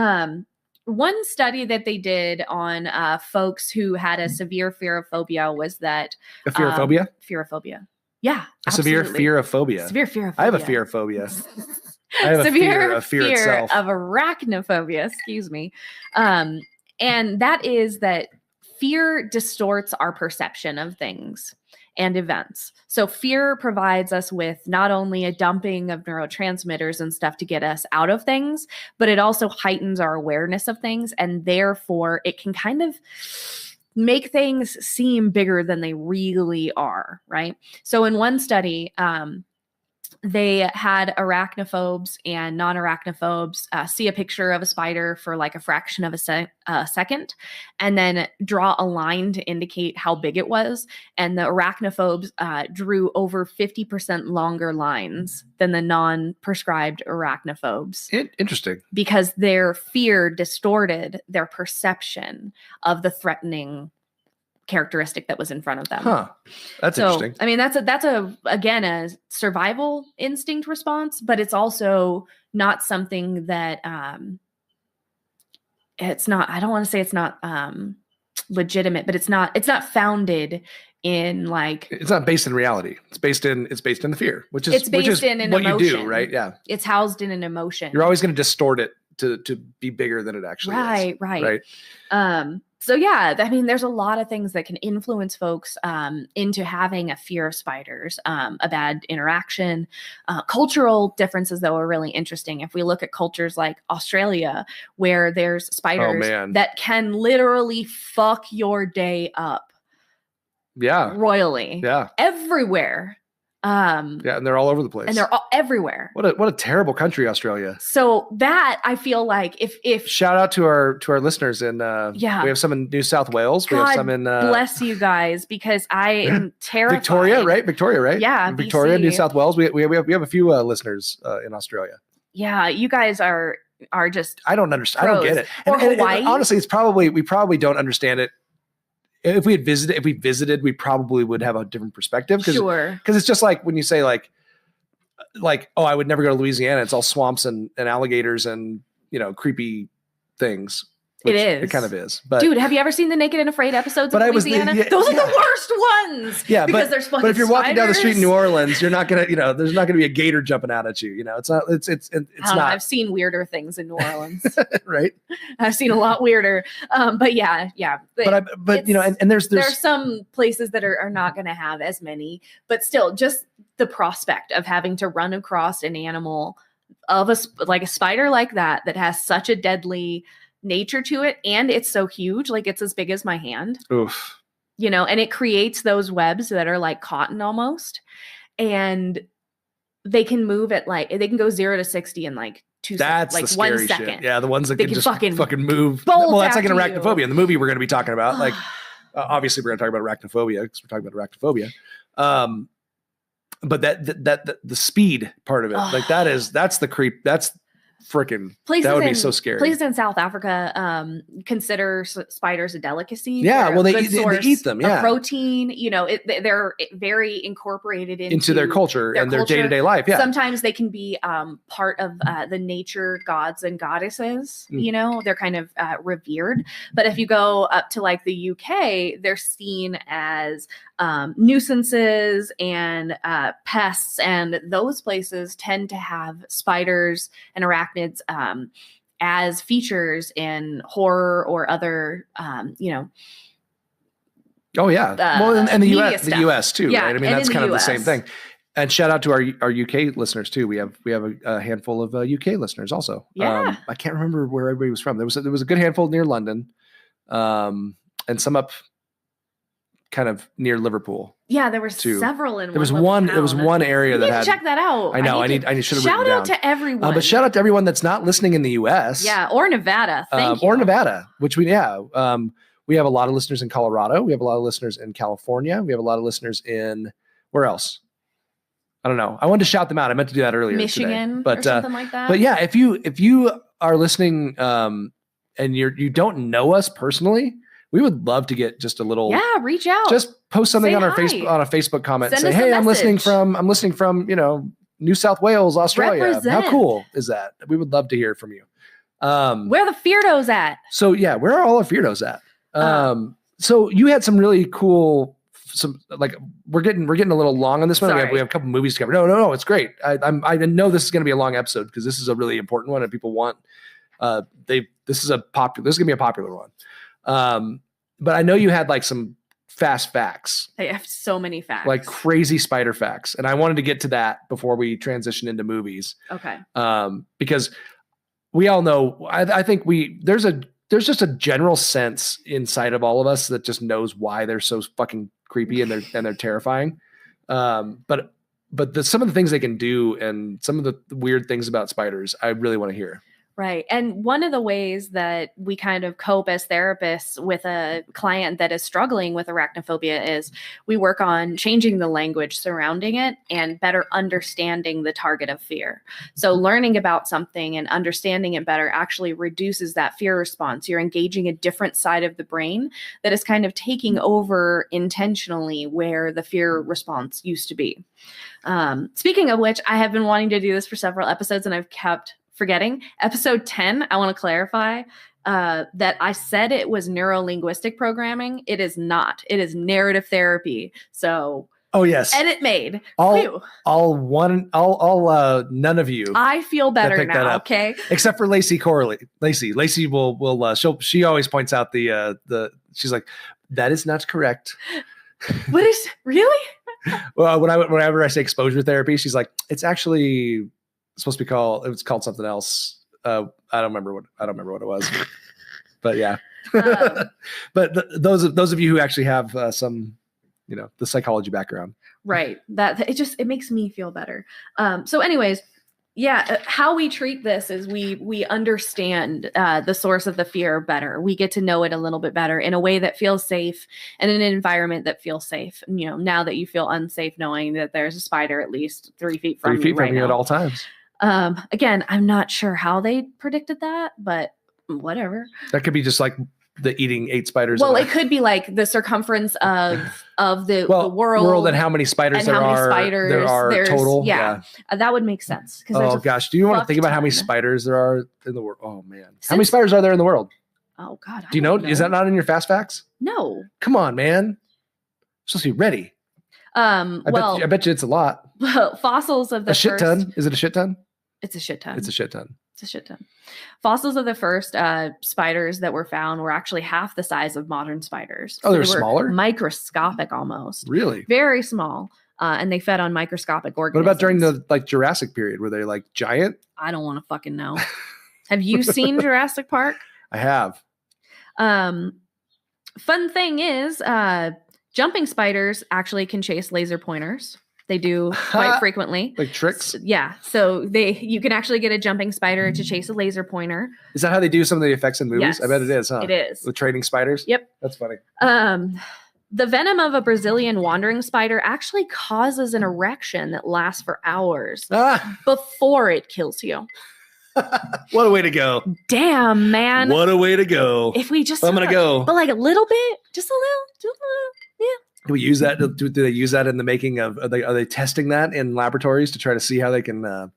One study that they did on folks who had a severe fear of phobia was that a fear of phobia? Fear of phobia. Yeah. A severe fear of phobia. Severe fear of phobia. I have a fear of phobia. I have a fear itself. Of arachnophobia, excuse me. And that is that fear distorts our perception of things and events. So fear provides us with not only a dumping of neurotransmitters and stuff to get us out of things, but it also heightens our awareness of things. And therefore it can kind of make things seem bigger than they really are, right? So in one study, they had arachnophobes and non-arachnophobes see a picture of a spider for like a fraction of a second and then draw a line to indicate how big it was. And the arachnophobes drew over 50% longer lines than the non-prescribed arachnophobes. Interesting. Because their fear distorted their perception of the threatening characteristic that was in front of them. Huh. That's interesting. I mean, that's again a survival instinct response, but it's also not something that it's not, I don't want to say it's not legitimate, but it's not founded in like, it's not based in reality. It's based in the fear, which is in what emotion. You do, right? Yeah. It's housed in an emotion. You're always going to distort it to be bigger than it actually is. Right. So yeah, I mean, there's a lot of things that can influence folks into having a fear of spiders, a bad interaction. Cultural differences, though, are really interesting. If we look at cultures like Australia, where there's spiders that can literally fuck your day up. Yeah. Royally. Yeah. Everywhere. And they're all over the place. And they're all everywhere. What a terrible country, Australia. So that I feel like if shout out to our listeners in we have some in New South Wales. God we have some in bless you guys, because I am terrified. Victoria, right? Yeah, Victoria, BC. New South Wales. We have a few listeners in Australia. Yeah, you guys are just I don't understand. I don't get it. Or Hawaii. And honestly, we probably don't understand it. If we visited, we probably would have a different perspective. Sure. Because it's just like when you say like, oh, I would never go to Louisiana. It's all swamps and alligators and, creepy things. Which it is. It kind of is. But dude, have you ever seen the Naked and Afraid episodes of Louisiana? Those are the worst ones. Yeah, because there's fucking but if you're walking down the street in New spiders. Orleans, you're not gonna, there's not gonna be a gator jumping out at you. It's not. It's I don't know, not. I've seen weirder things in New Orleans. Right. I've seen a lot weirder. But yeah. But and there's there are some places that are not going to have as many, but still, just the prospect of having to run across an animal of a spider like that has such a deadly nature to it, and it's so huge, like it's as big as my hand. Oof. And it creates those webs that are like cotton almost, and they can move at they can go 0 to 60 in like 2 seconds, like 1 second. Shit. Yeah, the ones that they can just fucking move. Well, that's like an arachnophobia in the movie we're going to be talking about. Like, obviously, we're going to talk about arachnophobia because we're talking about arachnophobia. But that the speed part of it, like that's the creep. That's freaking that would be so scary. Places in South Africa consider spiders a delicacy. Yeah, well, they eat them. Yeah, protein. They're very incorporated into their culture and their day-to-day life. Yeah, sometimes they can be part of the nature gods and goddesses. They're kind of revered. But if you go up to like the UK, they're seen as nuisances and pests, and those places tend to have spiders and arachnids as features in horror or other oh yeah, well, and the US too, yeah, right? I mean, that's kind of the same thing. And shout out to our UK listeners too. We have a handful of UK listeners also. Yeah, I can't remember where everybody was from. There was a good handful near London, and some up kind of near Liverpool. Yeah, there were several in. There was one. There was one area that had. Check that out. I know. I should have. Shout out to everyone. But shout out to everyone that's not listening in the U.S. Yeah, or Nevada. Thank you. Or Nevada, which we have a lot of listeners in Colorado. We have a lot of listeners in California. We have a lot of listeners in where else? I don't know. I wanted to shout them out. I meant to do that earlier. Michigan, today. or something like that. But yeah, if you are listening and you don't know us personally, we would love to get just a little. Yeah, reach out. Just post something on our Facebook on a Facebook comment. Send and say, hey, I'm listening from New South Wales, Australia. Represent. How cool is that? We would love to hear from you. Where are the Feardos at? So yeah, where are all our Feardos at? So you had some really cool. We're getting a little long on this one. We have a couple movies to cover. No, it's great. I know this is going to be a long episode because this is a really important one and people want. This is going to be a popular one. But I know you had like some fast facts. I have so many facts, like crazy spider facts, and I wanted to get to that before we transition into movies. Okay. Because we all know. I think there's just a general sense inside of all of us that just knows why they're so fucking creepy and they're terrifying. But some of the things they can do and some of the weird things about spiders, I really want to hear. Right. And one of the ways that we kind of cope as therapists with a client that is struggling with arachnophobia is we work on changing the language surrounding it and better understanding the target of fear. So learning about something and understanding it better actually reduces that fear response. You're engaging a different side of the brain that is kind of taking over intentionally where the fear response used to be. Speaking of which, I have been wanting to do this for several episodes and I've kept forgetting. Episode 10, I want to clarify that I said it was neuro-linguistic programming. It is not. It is narrative therapy. So, oh yes, edit made. All none of you. I feel better now. Okay, except for Lacey Corley. Lacey will she always points out the she's like, that is not correct. What is really? Well, whenever I say exposure therapy, she's like, it's actually supposed to be called. It was called something else. I don't remember what it was. But yeah. But those of you who actually have some, the psychology background, right? That it makes me feel better. So, anyways, yeah, how we treat this is we understand the source of the fear better. We get to know it a little bit better in a way that feels safe and in an environment that feels safe. Now that you feel unsafe knowing that there's a spider at least 3 feet from you right now at all times. Again, I'm not sure how they predicted that, but whatever. That could be just like the eating 8 spiders. Well, it could be like the circumference of the world and how many spiders there are total. Yeah. That would make sense. Oh gosh, do you want to think about how many spiders there are in the world? Oh man, how many spiders are there in the world? Oh God. Do you know? Is that not in your fast facts? No. Come on, man. Supposed to be ready. I bet you it's a lot. Fossils of the a shit ton. Is it a shit ton? It's a shit ton. It's a shit ton. It's a shit ton. Fossils of the first spiders that were found were actually half the size of modern spiders. Oh, they're smaller? Microscopic almost. Really? Very small. And they fed on microscopic organisms. What about during the Jurassic period? Were they giant? I don't want to fucking know. Have you seen Jurassic Park? I have. Fun thing is, jumping spiders actually can chase laser pointers. They do quite frequently. Like tricks? Yeah. So you can actually get a jumping spider to chase a laser pointer. Is that how they do some of the effects in movies? Yes, I bet it is, huh? It is. With trading spiders? Yep. That's funny. The venom of a Brazilian wandering spider actually causes an erection that lasts for hours before it kills you. What a way to go. Damn, man. What a way to go. If we just I'm going to go. But a little bit, just a little, yeah. Do we use that? Do they use that in the making of, are they testing that in laboratories to try to see how they can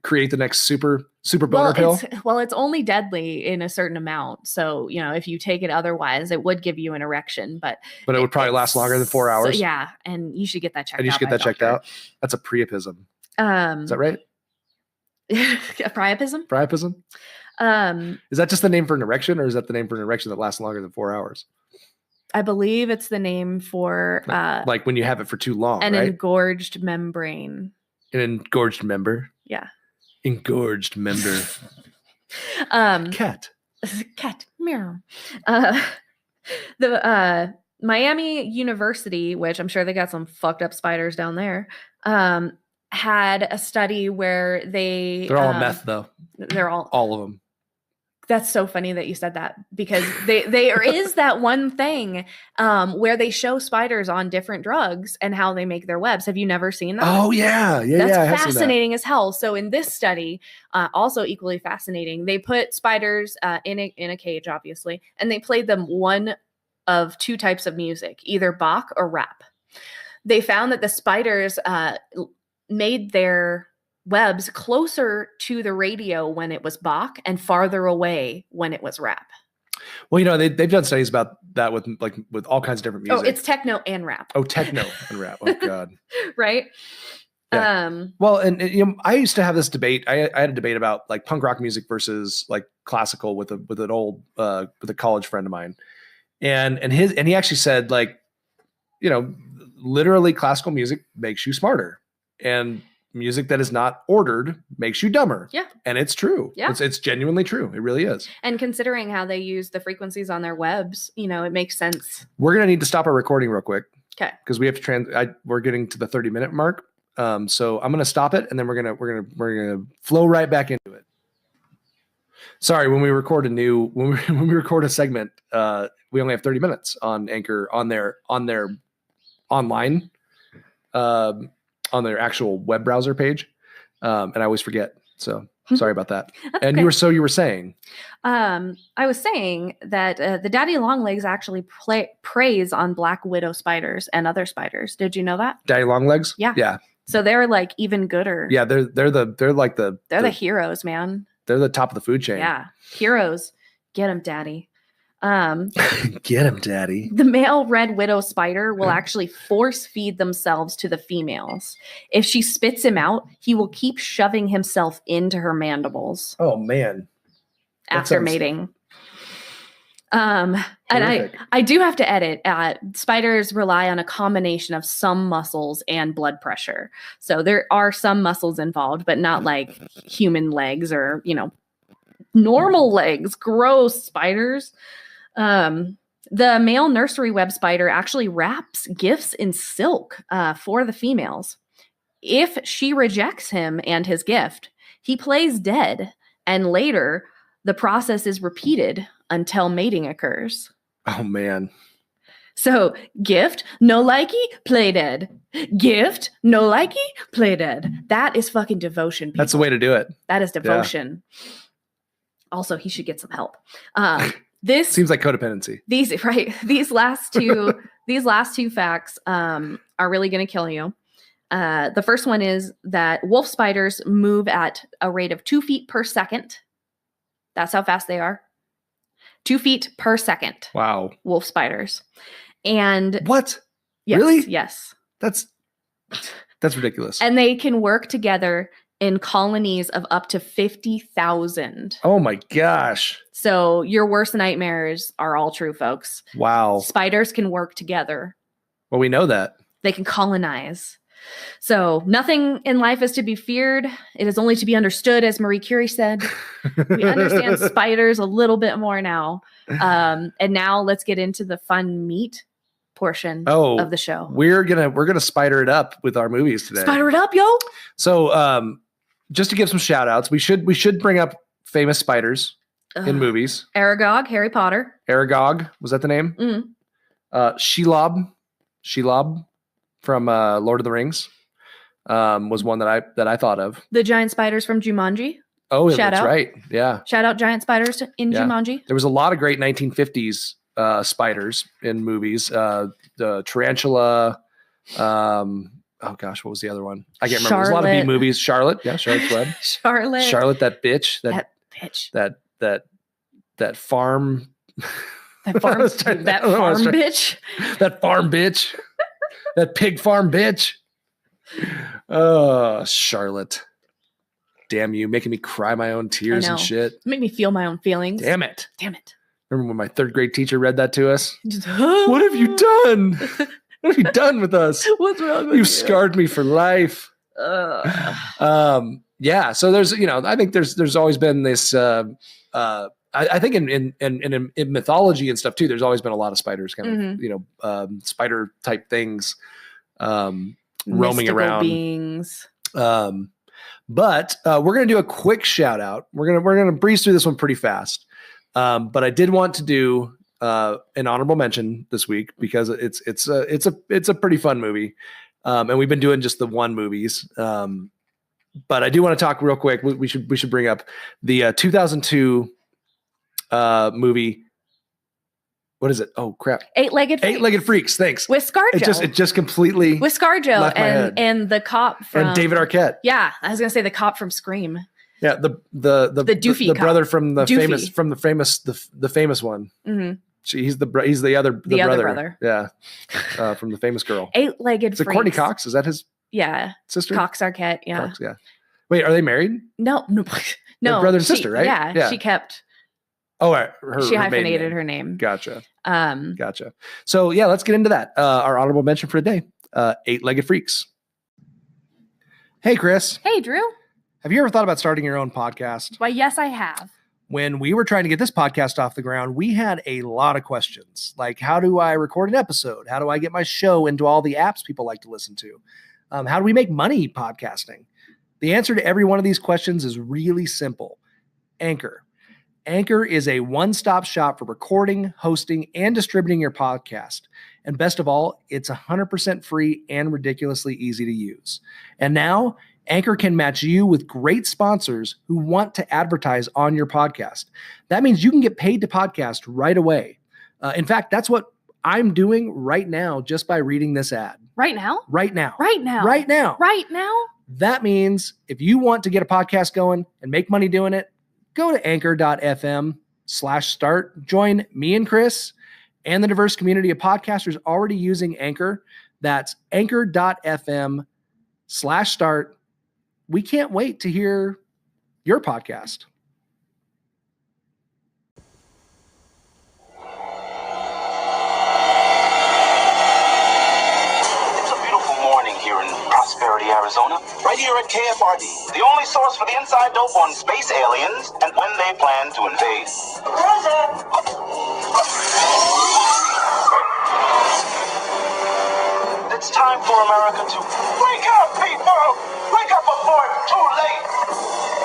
create the next super boner pill? It's only deadly in a certain amount. So, if you take it otherwise, it would give you an erection, but it would probably last longer than 4 hours. So, yeah. And you should get that checked out. And you should get that checked out. That's a priapism. Is that right? A priapism? Priapism? Is that just the name for an erection, or is that the name for an erection that lasts longer than 4 hours? I believe it's the name for like when you have it for too long, an right? Engorged membrane. An engorged member? Yeah. Engorged member. Cat. Meow. The Miami University, which I'm sure they got some fucked up spiders down there, had a study where they're all meth though. They're all of them. That's so funny that you said that, because there is that one thing where they show spiders on different drugs and how they make their webs. Have you never seen that? Oh yeah. That's fascinating as hell. So in this study, also equally fascinating, they put spiders in a cage, obviously, and they played them one of two types of music, either Bach or rap. They found that the spiders made their webs closer to the radio when it was Bach and farther away when it was rap. Well, they've done studies about that with all kinds of different music. Oh, it's techno and rap. Oh, techno and rap. Oh God. Right. Yeah. Well, and I used to have this debate. I had a debate about punk rock music versus classical with an old with a college friend of mine, and he actually said literally classical music makes you smarter, and music that is not ordered makes you dumber. Yeah. And it's true. Yeah. It's genuinely true. It really is. And considering how they use the frequencies on their webs, it makes sense. We're going to need to stop our recording real quick. Okay. Because we have to we're getting to the 30-minute mark. So I'm going to stop it, and then we're going to flow right back into it. Sorry, when we record a segment, we only have 30 minutes on Anchor on their online on their actual web browser page. And I always forget. So sorry about that. And okay. you were saying, I was saying that the daddy longlegs actually preys on black widow spiders and other spiders. Did you know that? Daddy longlegs? Yeah. Yeah. So they're even gooder. Yeah. They're the heroes, man. They're the top of the food chain. Yeah. Heroes. Get them, daddy. Get him, daddy. The male red widow spider will actually force feed themselves to the females. If she spits him out, he will keep shoving himself into her mandibles. Oh man. After mating. And I do have to edit. Spiders rely on a combination of some muscles and blood pressure. So there are some muscles involved, but not like human legs or, normal legs. Gross spiders. The male nursery web spider actually wraps gifts in silk for the females. If she rejects him and his gift, he plays dead, and later the process is repeated until mating occurs. Oh man. So gift, no likey, play dead. Gift, no likey, play dead. That is fucking devotion, people. That's the way to do it. That is devotion. Yeah. Also, he should get some help. This seems like codependency. These last two facts are really going to kill you. The first one is that wolf spiders move at a rate of 2 feet per second. That's how fast they are. 2 feet per second. Wow. Wolf spiders. And what? Yes, really? Yes. That's ridiculous. And they can work together in colonies of up to 50,000. Oh my gosh. So your worst nightmares are all true, folks. Wow. Spiders can work together. Well, we know that. They can colonize. So nothing in life is to be feared. It is only to be understood, as Marie Curie said. We understand spiders a little bit more now. And now let's get into the fun meat portion of the show. We're gonna spider it up with our movies today. Spider it up, yo. So just to give some shout outs, we should bring up famous spiders in movies. Aragog, Harry Potter. Aragog, was that the name? Mm-hmm. Shelob from Lord of the Rings was one that I thought of. The giant spiders from Jumanji. Oh, that's right. Yeah. Shout out giant spiders in Jumanji. There was a lot of great 1950s spiders in movies. The tarantula. Oh gosh, what was the other one? I can't remember. There's a lot of B movies. Charlotte. Yeah, Charlotte's Web. Charlotte, that bitch. That bitch. That farm. That farm bitch. That farm bitch. That pig farm bitch. Oh, Charlotte. Damn you, making me cry my own tears and shit. Make me feel my own feelings. Damn it. Remember when my 3rd grade teacher read that to us? What have you done? What have you done with us? What's wrong with you? You've scarred me for life. Yeah. So there's, I think there's always been this, I think in mythology and stuff too, there's always been a lot of spiders kind of, spider type things, roaming mystical around. Beings. But we're going to do a quick shout out. We're going to breeze through this one pretty fast. But I did want to do an honorable mention this week because it's a pretty fun movie. And we've been doing just the one movies. But I do want to talk real quick. We should bring up the 2002 movie. What is it? Oh crap! Eight-legged freaks. Thanks. With ScarJo. It just completely with ScarJo and the cop from David Arquette. Yeah, I was gonna say the cop from Scream. Yeah, the doofy cop. brother from the famous one. Mm-hmm. He's the other brother. Yeah, from the famous girl. Eight-legged. Is it Courtney Cox? Is that his? Yeah, sister. Cox Arquette. Yeah. Cox, yeah. Wait, are they married? No. They're brother and sister, right? Yeah. She kept. Oh, she hyphenated her name. Gotcha. Gotcha. So yeah, let's get into that. Our honorable mention for today: Eight-legged freaks. Hey, Chris. Hey, Drew. Have you ever thought about starting your own podcast? Why, yes, I have. When we were trying to get this podcast off the ground, we had a lot of questions. Like, how do I record an episode? How do I get my show into all the apps people like to listen to? How do we make money podcasting? The answer to every one of these questions is really simple. Anchor. Anchor is a one-stop shop for recording, hosting, and distributing your podcast. And best of all, it's 100% free and ridiculously easy to use. And now, Anchor can match you with great sponsors who want to advertise on your podcast. That means you can get paid to podcast right away. In fact, that's what I'm doing right now just by reading this ad. Right now? Right now. Right now. Right now. Right now? That means if you want to get a podcast going and make money doing it, go to anchor.fm/start. Join me and Chris and the diverse community of podcasters already using Anchor. That's anchor.fm/start. We can't wait to hear your podcast. Arizona, right here at KFRD, the only source for the inside dope on space aliens and when they plan to invade. It's time for America to wake up, people! Wake up before it's too late!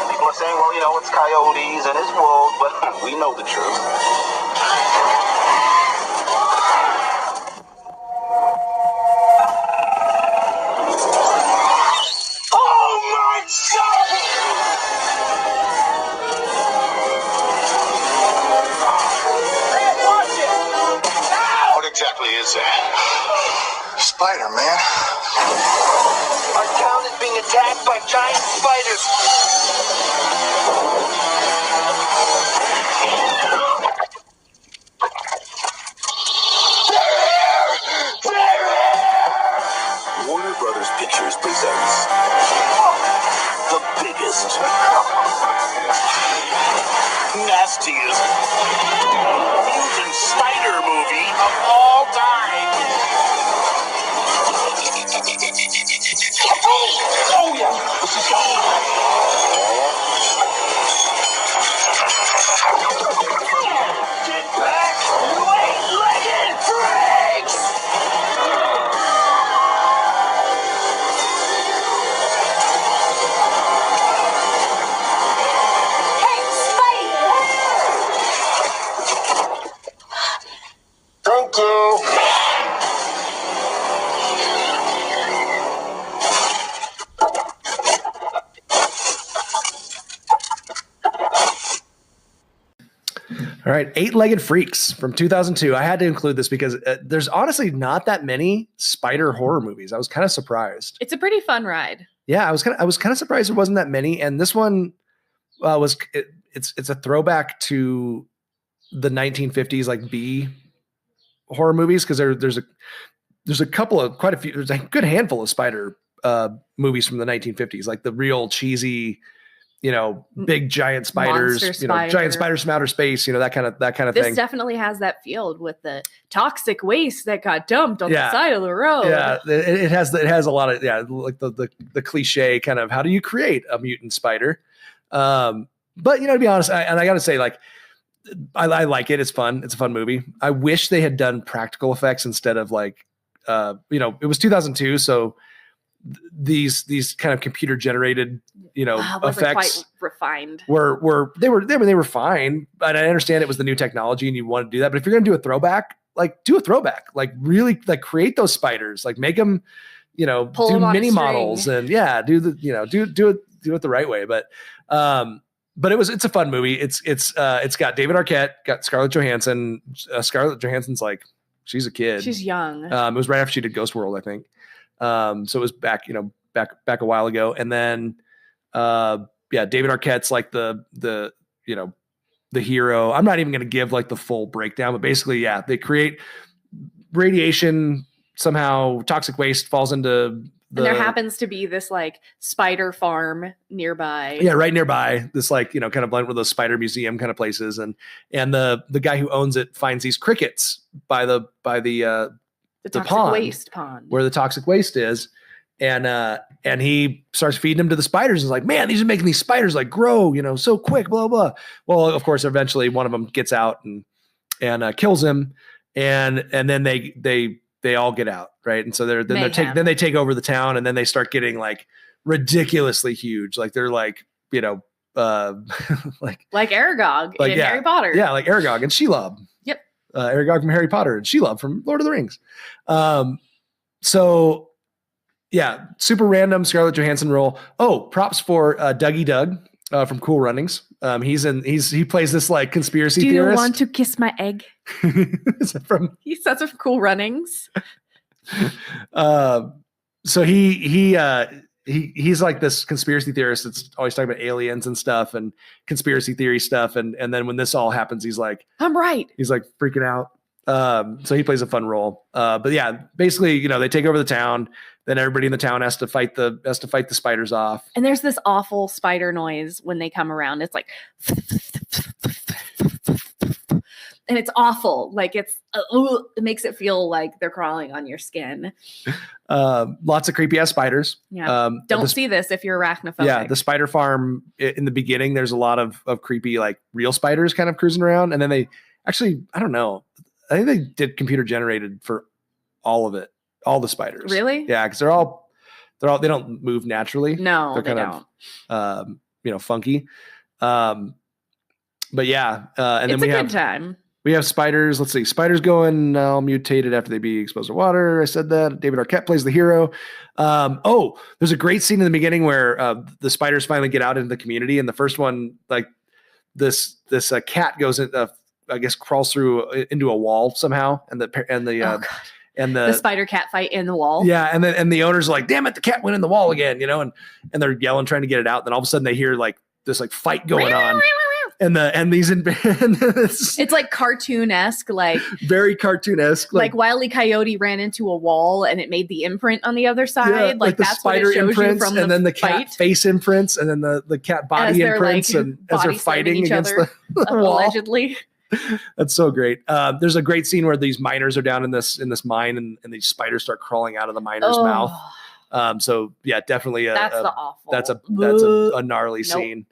People are saying, well, it's coyotes and it's wolves, but we know the truth. Spider-Man. Our town is being attacked by giant spiders. nastiest mutant spider movie of all time. Oh yeah, this is get back, you eight-legged freaks! Thank you. All right, Eight-Legged Freaks from 2002. I had to include this because there's honestly not that many spider horror movies. I was kind of surprised. It's a pretty fun ride. Yeah, I was kind of surprised there wasn't that many. And this one it's a throwback to the 1950s like B horror movies because there's a couple of there's a good handful of spider movies from the 1950s, like the real cheesy, big giant spiders, giant spiders from outer space, that kind of This thing. This definitely has that field with the toxic waste that got dumped on the side of the road. Yeah, it has a lot of like the cliche kind of how do you create a mutant spider. But to be honest, I got to say, like, I like it. It's fun. It's a fun movie. I wish they had done practical effects instead of like, it was 2002, so these kind of computer generated, effects quite refined. Were fine, but I understand it was the new technology and you want to do that. But if you're going to do a throwback, like do a throwback, like really like create those spiders, like make them, do mini models and do it the right way. But it's a fun movie. It's got David Arquette, got Scarlett Johansson. Scarlett Johansson's like, she's a kid. She's young. It was right after she did Ghost World, I think. So it was back a while ago. And then, David Arquette's like the hero. I'm not even going to give like the full breakdown, but basically, they create radiation somehow, toxic waste falls into and there happens to be this like spider farm nearby. Yeah, right nearby. This like, kind of blend with those spider museum kind of places. And the guy who owns it finds these crickets by the toxic pond, waste pond where the toxic waste is. And he starts feeding them to the spiders. He's like, man, these are making these spiders like grow, so quick, blah, blah. Well, of course, eventually one of them gets out and kills him. And then they all get out. Right. And so then they take over the town, and then they start getting like ridiculously huge. Like they're like, like Aragog in Harry Potter. Yeah. Like Aragog and Shelob. Yep. Aragog from Harry Potter and Shelob from Lord of the Rings. So yeah, super random Scarlett Johansson role. Oh, props for Dougie Doug from Cool Runnings. He plays this like conspiracy theorist. Do you want to kiss my egg? Is that from? He says of Cool Runnings. So he's like this conspiracy theorist that's always talking about aliens and stuff and conspiracy theory stuff. And then when this all happens, he's like, I'm right. He's like freaking out. So he plays a fun role. But yeah, basically, they take over the town. Then everybody in the town has to fight the spiders off. And there's this awful spider noise when they come around. It's like, and it's awful. Like it makes it feel like they're crawling on your skin. Lots of creepy ass spiders. Yeah. Don't see this if you're arachnophobic. Yeah. The spider farm in the beginning, there's a lot of creepy, like real spiders kind of cruising around. And then they actually, I don't know. I think they did computer generated for all of it. All the spiders. Really? Yeah. Cause they don't move naturally. No, they're kind of, funky. But yeah. And it's then we have good time. We have spiders. Let's see. Spiders going all mutated after they be exposed to water. I said that. David Arquette plays the hero. There's a great scene in the beginning where the spiders finally get out into the community. And the first one, like this cat goes in, I guess crawls through into a wall somehow. And the spider cat fight in the wall. Yeah. And the owners are like, damn it, the cat went in the wall again, and they're yelling, trying to get it out. Then all of a sudden they hear like this like fight going on. It's like cartoon-esque, like very cartoonesque. Like Wile E. Coyote ran into a wall and it made the imprint on the other side. Yeah, like the that's spider what it shows imprints, you from and then the cat fight. face imprints, and then the cat body imprints, and as they're fighting each against other, the wall. allegedly. That's so great. There's a great scene where these miners are down in this mine, and these spiders start crawling out of the miner's mouth. So yeah, definitely that's a gnarly scene.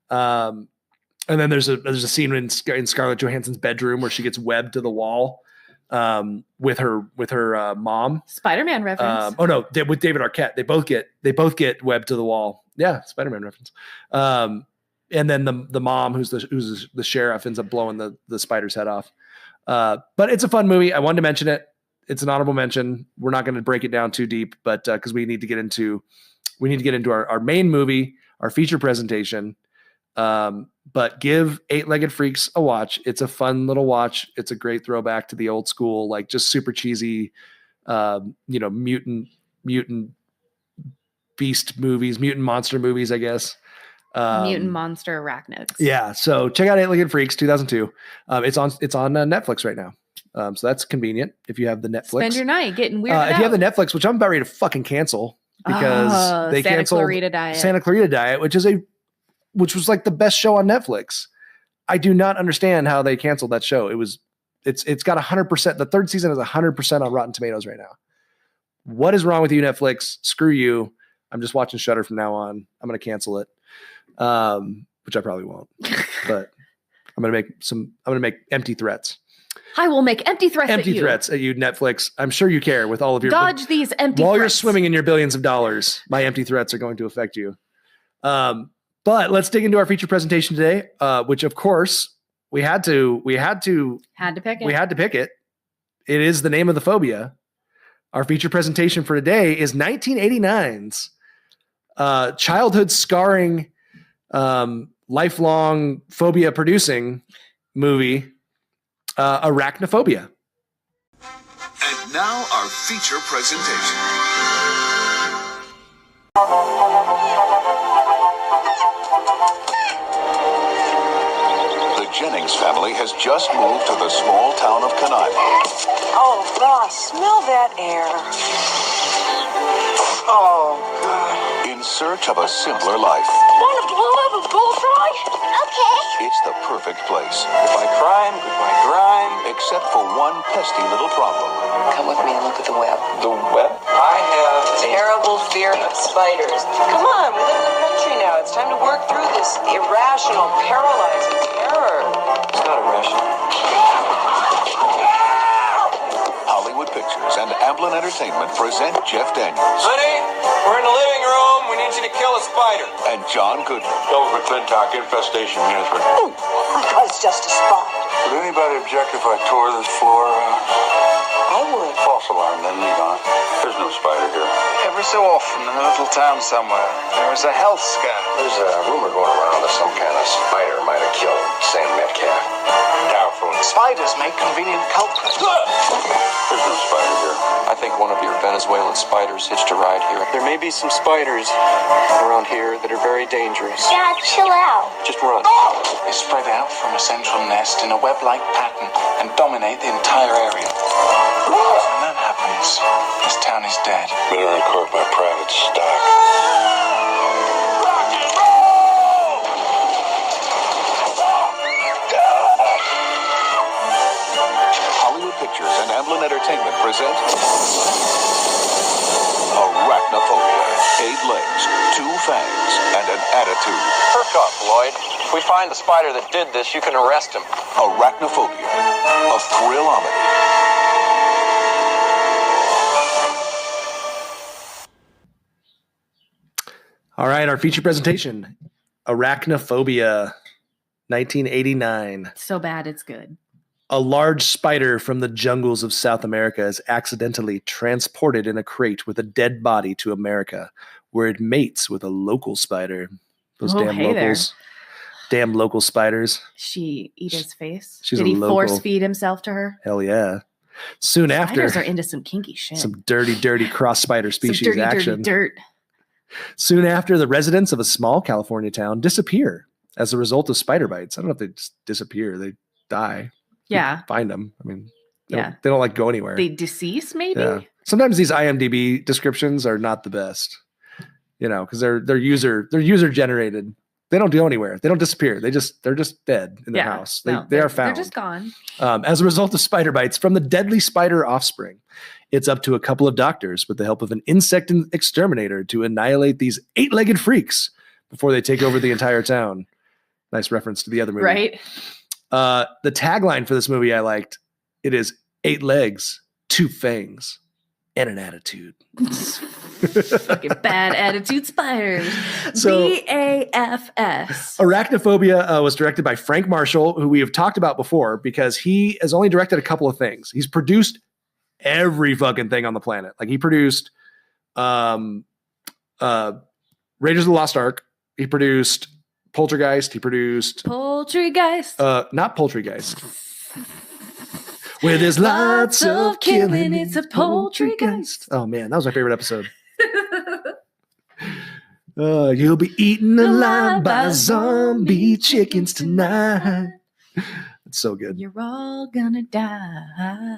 And then there's a scene in Scarlett Johansson's bedroom where she gets webbed to the wall with her mom. Spider-Man reference. With David Arquette. They both get webbed to the wall. Yeah, Spider-Man reference. And then the mom, who's the sheriff, ends up blowing the spider's head off. But it's a fun movie. I wanted to mention it. It's an honorable mention. We're not going to break it down too deep, but because we need to get into our main movie, our feature presentation. But give Eight-Legged Freaks a watch. It's a fun little watch. It's a great throwback to the old school, like just super cheesy, mutant beast movies, mutant monster movies, I guess. Mutant monster arachnids. Yeah. So check out Eight-Legged Freaks 2002. It's on Netflix right now. So that's convenient if you have the Netflix. Spend your night getting weirded if you have the Netflix, which I'm about ready to fucking cancel because they canceled Santa Clarita Diet, which was like the best show on Netflix. I do not understand how they canceled that show. It's got 100%. The third season is 100% on Rotten Tomatoes right now. What is wrong with you, Netflix? Screw you. I'm just watching Shudder from now on. I'm going to cancel it. Which I probably won't, but I'm going to make empty threats. I will make empty threats at you, Netflix. I'm sure you care with all of your dodge these empty while threats. You're swimming in your billions of dollars. My empty threats are going to affect you. But let's dig into our feature presentation today, which of course we had to pick it. It is the name of the phobia. Our feature presentation for today is 1989's childhood scarring, lifelong phobia producing movie, Arachnophobia. And now our feature presentation. The Jennings family has just moved to the small town of Kanai. Oh, Ross, smell that air. Oh, God. In search of a simpler life. Want to blow up a bullfrog? Okay. It's the perfect place. Goodbye crime, goodbye grime. Except for one pesky little problem. Come with me and look at the web. The web? I have a terrible fear of spiders. Come on, we live in the country now. It's time to work through this irrational, paralyzing terror. It's not irrational. Hollywood Pictures and Amblin Entertainment present Jeff Daniels. Honey, we're in the living room. We need you to kill a spider. And John Goodman. Go McClintock, infestation management. Oh, I thought it's just a spot. Would anybody object if I tore this floor out? I would. False alarm, then leave on. There's no spider here. Every so often in a little town somewhere, there is a health scare. There's a rumor going around that some kind of spider might have killed Sam Metcalf. Doubtful. Spiders make convenient culprits. There's no spider here. I think one of your Venezuelan spiders hitched a ride here. There may be some spiders around here that are very dangerous. Dad, chill out. Just run. They spread out from a central nest in a web-like pattern and dominate the entire area. When that happens, this town is dead. Better uncork my private stock. Rock and roll! Hollywood Pictures and Amblin Entertainment present Arachnophobia. 8 legs, 2 fangs, and an attitude. Perk up, Lloyd. If we find the spider that did this, you can arrest him. Arachnophobia. A thrill-omedy. All right, our feature presentation, Arachnophobia, 1989. So bad it's good. A large spider from the jungles of South America is accidentally transported in a crate with a dead body to America, where it mates with a local spider. Those damn locals. Damn local spiders. She eat his face? Did he force feed himself to her? Hell yeah. Soon after. Spiders are into some kinky shit. Some dirty cross spider species some dirty, action. Dirty dirt. Soon after, the residents of a small California town disappear as a result of spider bites. I don't know if they just disappear. They die. Yeah. You find them. I mean, Yeah. They don't like go anywhere. They decease, maybe? Yeah. Sometimes these IMDb descriptions are not the best, because they're user generated. They don't go anywhere. They don't disappear. They're just dead in their house. They are found. They're just gone. As a result of spider bites from the deadly spider offspring, it's up to a couple of doctors with the help of an insect exterminator to annihilate these 8-legged freaks before they take over the entire town. Nice reference to the other movie. Right. The tagline for this movie I liked. It is 8 legs, 2 fangs, and an attitude. Fucking bad attitude spiders. So, BAFS. Arachnophobia was directed by Frank Marshall, who we have talked about before because he has only directed a couple of things. He's produced every fucking thing on the planet. Like he produced Raiders of the Lost Ark. He produced Poltergeist. He produced Poultrygeist. Not Poultrygeist. Where there's lots of killing, it's a Poultrygeist. Oh man, that was my favorite episode. You'll be eaten alive by zombie chickens tonight. It's so good. You're all gonna die.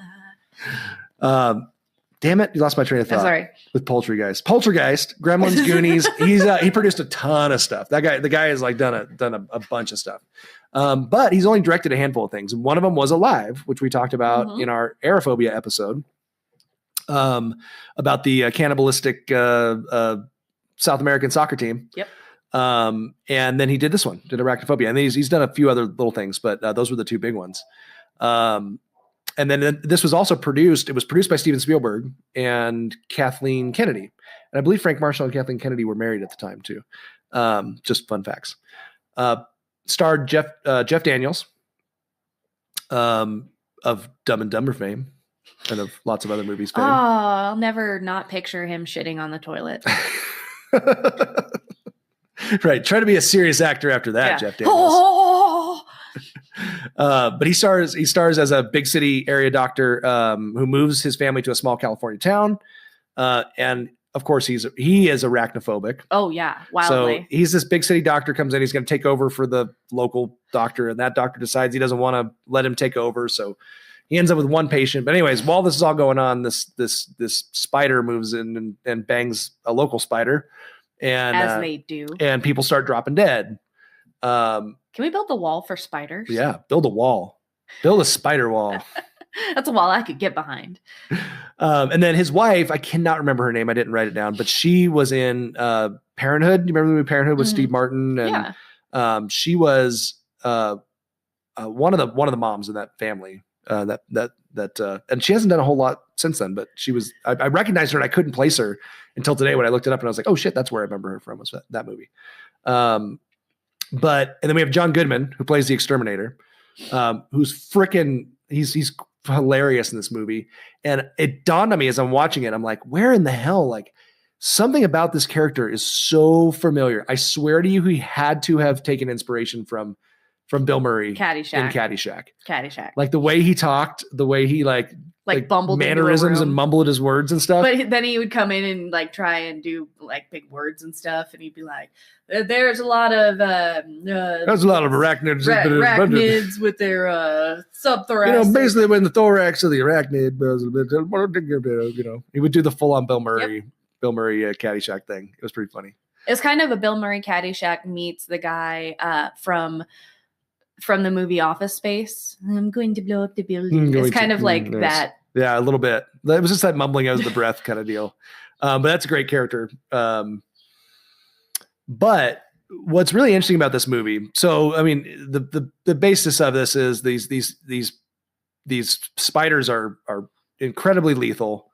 Damn it, you lost my train of thought. Sorry. With Poltergeist, Gremlins, Goonies. He produced a ton of stuff. The guy has like done a bunch of stuff. But he's only directed a handful of things. And one of them was Alive, which we talked about in our Arachnophobia episode, about the cannibalistic South American soccer team. Yep. And then he did this one, did Arachnophobia. And he's done a few other little things, but those were the 2 big ones. And then this was also produced. It was produced by Steven Spielberg and Kathleen Kennedy. And I believe Frank Marshall and Kathleen Kennedy were married at the time too. Just fun facts. Starred Jeff Daniels of Dumb and Dumber fame and of lots of other movies fame. Oh, I'll never not picture him shitting on the toilet. Right. Try to be a serious actor after that, Jeff Daniels. Oh! But he stars as a big city area doctor who moves his family to a small California town. And of course, he is arachnophobic. Oh, yeah. Wildly. So he's this big city doctor, comes in, he's going to take over for the local doctor, and that doctor decides he doesn't want to let him take over. So he ends up with 1 patient. But anyways, while this is all going on, this spider moves in and bangs a local spider. And as they do. And people start dropping dead. Can we build the wall for spiders? Yeah, build a wall. Build a spider wall. That's a wall I could get behind. And then his wife, I cannot remember her name. I didn't write it down, but she was in Parenthood. You remember the movie Parenthood with Steve Martin? And she was one of the moms in that family. And she hasn't done a whole lot since then, but she was. I recognized her and I couldn't place her until today when I looked it up and I was like, oh shit, that's where I remember her from. Was that movie? And then we have John Goodman, who plays the exterminator, who's freaking. He's hilarious in this movie. And it dawned on me as I'm watching it. I'm like, where in the hell? Like something about this character is so familiar. I swear to you, he had to have taken inspiration from Bill Murray in Caddyshack. Like the way he talked, the way he like bumbled mannerisms and mumbled his words and stuff. But then he would come in and like try and do like big words and stuff. And he'd be like, there's a lot of arachnids with their subthoracic. Basically when the thorax of the arachnid, he would do the full on Bill Murray Caddyshack thing. It was pretty funny. It's kind of a Bill Murray Caddyshack meets the guy from the movie Office Space. I'm going to blow up the building. It's kind of like that. Yeah, a little bit. It was just that mumbling out of the breath kind of deal. But that's a great character. But what's really interesting about this movie, so I mean, the basis of this is these spiders are incredibly lethal.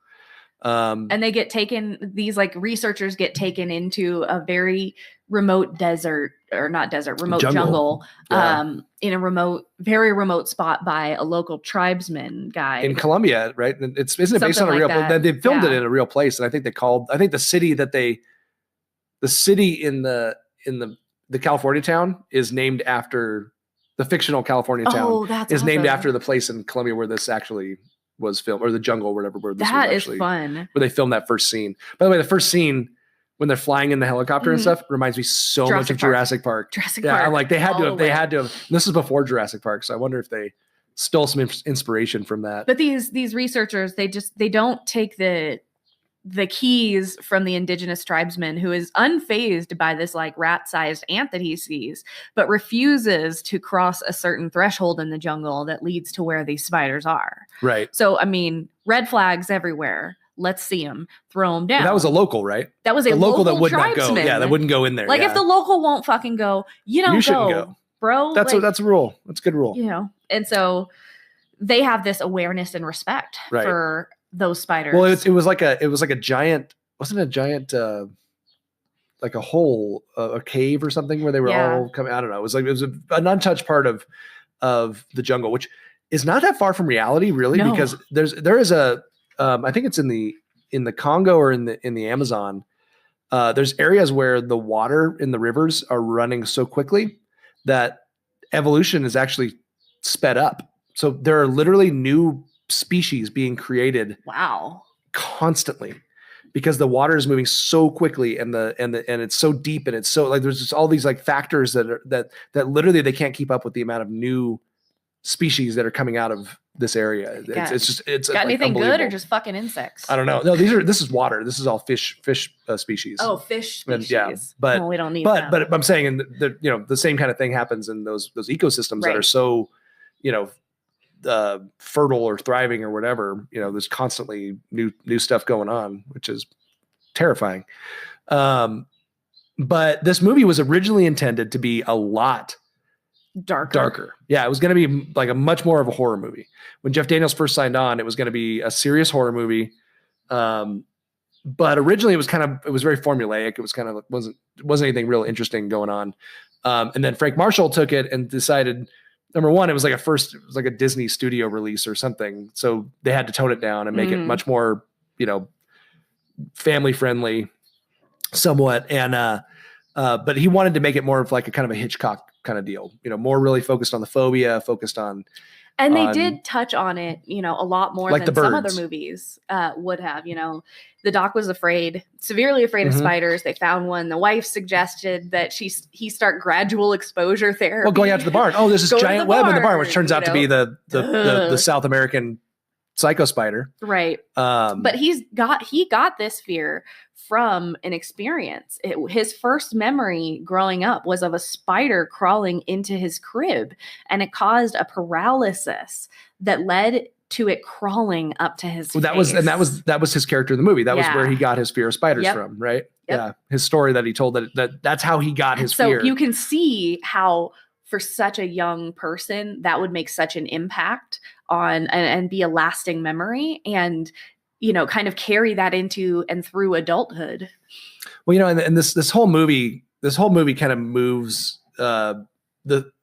And they get taken, these like researchers get taken into a very remote remote jungle in a very remote spot by a local tribesman guy in Colombia, right? And isn't it based on a real place? They filmed it in a real place. And I think the city in the California town is named after the fictional California town named after the place in Colombia where this actually was filmed, or the jungle or whatever, where this was actually fun. Where they filmed that first scene. By the way, the first scene when they're flying in the helicopter and stuff reminds me so much of Jurassic Park. Jurassic Park. I'm like they had to have. This is before Jurassic Park, so I wonder if they stole some inspiration from that. But these researchers, they don't take the keys from the indigenous tribesman who is unfazed by this like rat-sized ant that he sees, but refuses to cross a certain threshold in the jungle that leads to where these spiders are. Right. So, I mean, red flags everywhere. Let's see them. Throw them down. But that was a local, right? That was a local that would tribesman. not go. Yeah, that wouldn't go in there. Like if the local won't fucking go, you shouldn't go, bro. That's a rule. That's a good rule. You know, and so they have this awareness and respect for those spiders. Well, it was like a giant. Wasn't it a giant? Like a hole, a cave or something where they were all coming. I don't know. It was an untouched part of the jungle, which is not that far from reality, really, because there is a. I think it's in the Congo or in the Amazon. There's areas where the water in the rivers are running so quickly that evolution is actually sped up. So there are literally new species being created. Wow. Constantly, because the water is moving so quickly and it's so deep and it's so like there's just all these like factors that literally they can't keep up with the amount of new species that are coming out of this area. It's got anything good or just fucking insects? I don't know. No, this is water. This is all fish species. Oh, fish species. And, but we don't need that. But I'm saying the same kind of thing happens in those ecosystems that are so, fertile or thriving or whatever. There's constantly new stuff going on, which is terrifying. But this movie was originally intended to be a lot darker. Yeah, it was going to be like a much more of a horror movie. When Jeff Daniels first signed on, it was going to be a serious horror movie. But originally it was very formulaic. It was kind of wasn't anything real interesting going on. And then Frank Marshall took it and decided, number one, it was like a Disney studio release or something. So they had to tone it down and make it much more, family friendly somewhat. And, but he wanted to make it more of like a kind of a Hitchcock kind of deal, more really focused on the phobia, focused on. And they did touch on it, a lot more like than some other movies would have. The doc was severely afraid of spiders. They found one. The wife suggested that he start gradual exposure therapy. Well, going out to the barn. Oh, there's this giant web in the barn, which turns out to be the South American psycho spider. Right. But he got this fear from an experience. His first memory growing up was of a spider crawling into his crib, and it caused a paralysis that led to it crawling up to his face. That was his character in the movie. That was where he got his fear of spiders from, right? Yep. Yeah. His story that he told that's how he got his fear. So you can see how for such a young person that would make such an impact on and be a lasting memory, and kind of carry that into and through adulthood. Well, and this whole movie kind of moves there's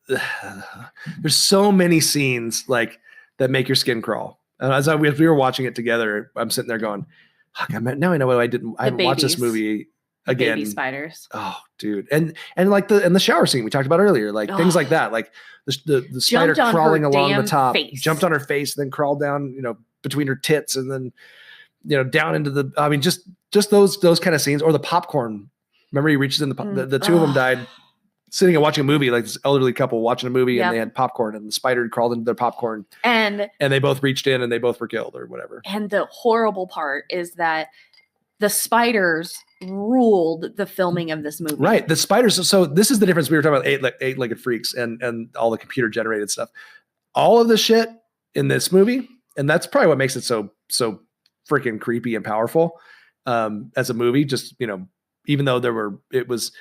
so many scenes like that make your skin crawl. And as we were watching it together, I'm sitting there going, now I know why I haven't watched this movie again. Baby spiders. Oh, dude. And like the shower scene we talked about earlier, like things like that, like the spider crawling along the top, jumped on her face, and then crawled down, between her tits, and then, down into just those kind of scenes. Or the popcorn. Remember he reaches in the two of them died sitting and watching a movie, like this elderly couple watching a movie, and they had popcorn, and the spider crawled into their popcorn, and they both reached in and they both were killed or whatever. And the horrible part is that the spiders ruled the filming of this movie. Right. The spiders. So this is the difference. We were talking about eight-legged freaks and all the computer generated stuff. All of the shit in this movie, and that's probably what makes it so freaking creepy and powerful as a movie. Just, even though it was